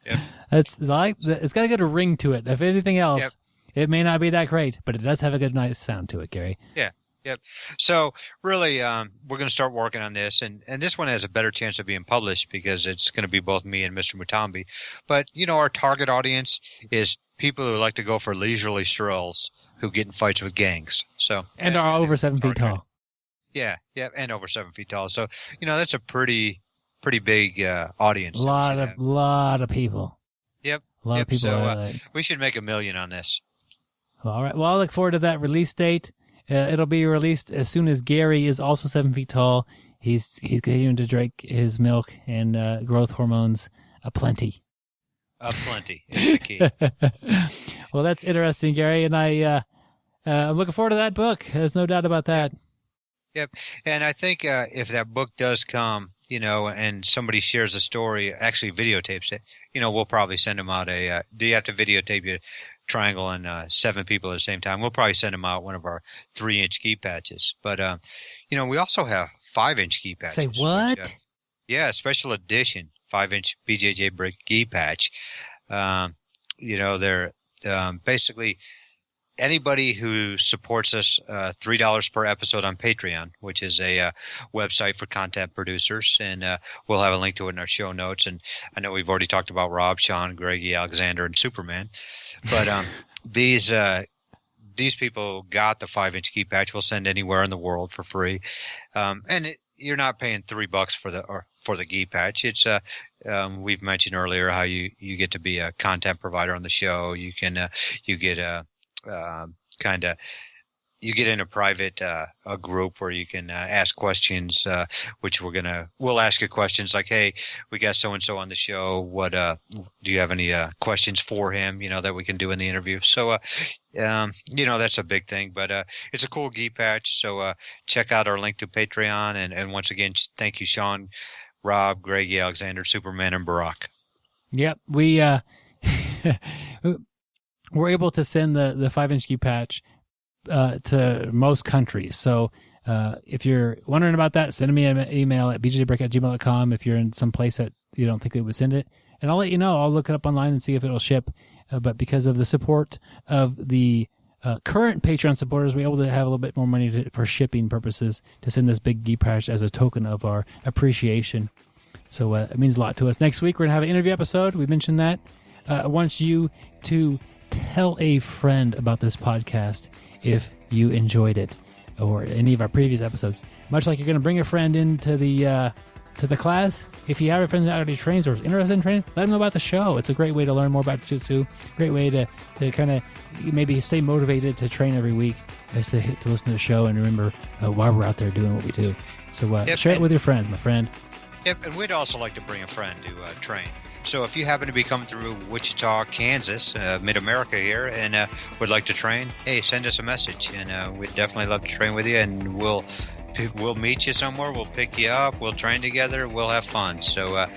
Yep. It's got a good ring to it. If anything else, it may not be that great, but it does have a good, nice sound to it, Gary. Yeah. Yep. So really, we're going to start working on this, and this one has a better chance of being published because it's going to be both me and Mr. Mutombi. But our target audience is people who like to go for leisurely strolls, who get in fights with gangs. So and are over 7 feet tall. Yeah, and over 7 feet tall. So that's a pretty big audience. A lot of people. Yep. A lot of people. So we should make $1 million on this. All right. Well, I look forward to that release date. It'll be released as soon as Gary is also 7 feet tall. He's continuing to drink his milk and growth hormones aplenty. Aplenty is the key. Well, that's interesting, Gary, and I'm looking forward to that book. There's no doubt about that. Yep. And I think if that book does come, and somebody shares a story, actually videotapes it, we'll probably send them out do you have to videotape your triangle and 7 people at the same time? We'll probably send them out one of our 3-inch gi patches. But, we also have 5-inch gi patches. Say what? Which, special edition 5-inch BJJ Brick gi patch. They're basically anybody who supports us $3 per episode on Patreon, which is a website for content producers, and we'll have a link to it in our show notes. And I know we've already talked about Rob, Sean, Greggy, Alexander, and Superman, but these people got the 5-inch gi patch. We'll send anywhere in the world for free, and you're not paying $3 for the gi patch. It's we've mentioned earlier how you get to be a content provider on the show. You can you get you get in a private a group where you can ask questions, which we'll ask you questions like, hey, we got so and so on the show. What do you have any questions for him? That we can do in the interview. So that's a big thing. But it's a cool gi patch. So check out our link to Patreon. And once again, thank you, Sean, Rob, Greg, Alexander, Superman, and Barack. Yep, we we're able to send the 5-inch gi patch to most countries. So if you're wondering about that, send me an email at bjjbrick@gmail.com if you're in some place that you don't think they would send it. And I'll let you know. I'll look it up online and see if it'll ship. But because of the support of the current Patreon supporters, we're able to have a little bit more money for shipping purposes to send this big gi patch as a token of our appreciation. So it means a lot to us. Next week, we're going to have an interview episode. We mentioned that. I want you to tell a friend about this podcast if you enjoyed it or any of our previous episodes. Much like you're going to bring a friend into the class, if you have a friend that already trains or is interested in training, let them know about the show. It's a great way to learn more about jiu-jitsu. Great way to kind of maybe stay motivated to train every week, is to listen to the show and remember why we're out there doing what we do. So share it with your friends, my friend. Yep, and we'd also like to bring a friend to train. So if you happen to be coming through Wichita, Kansas, mid-America here, and would like to train, hey, send us a message, and we'd definitely love to train with you, and we'll meet you somewhere, we'll pick you up, we'll train together, we'll have fun. So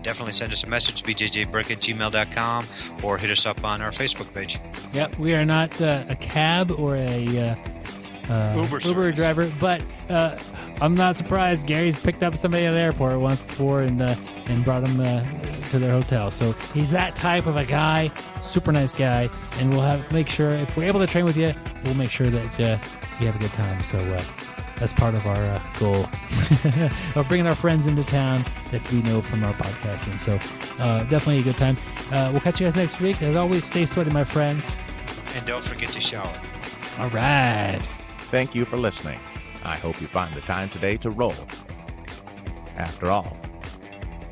definitely send us a message, bjjbrick@gmail.com, or hit us up on our Facebook page. Yep, we are not a cab or a Uber driver, but I'm not surprised. Gary's picked up somebody at the airport once before and brought them to their hotel. So he's that type of a guy, super nice guy, and we'll make sure if we're able to train with you, we'll make sure that you have a good time. So that's part of our goal of bringing our friends into town that we know from our podcasting. So definitely a good time. We'll catch you guys next week. As always, stay sweaty, my friends. And don't forget to shower. All right. Thank you for listening. I hope you find the time today to roll. After all,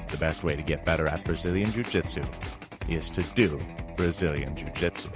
the best way to get better at Brazilian Jiu-Jitsu is to do Brazilian Jiu-Jitsu.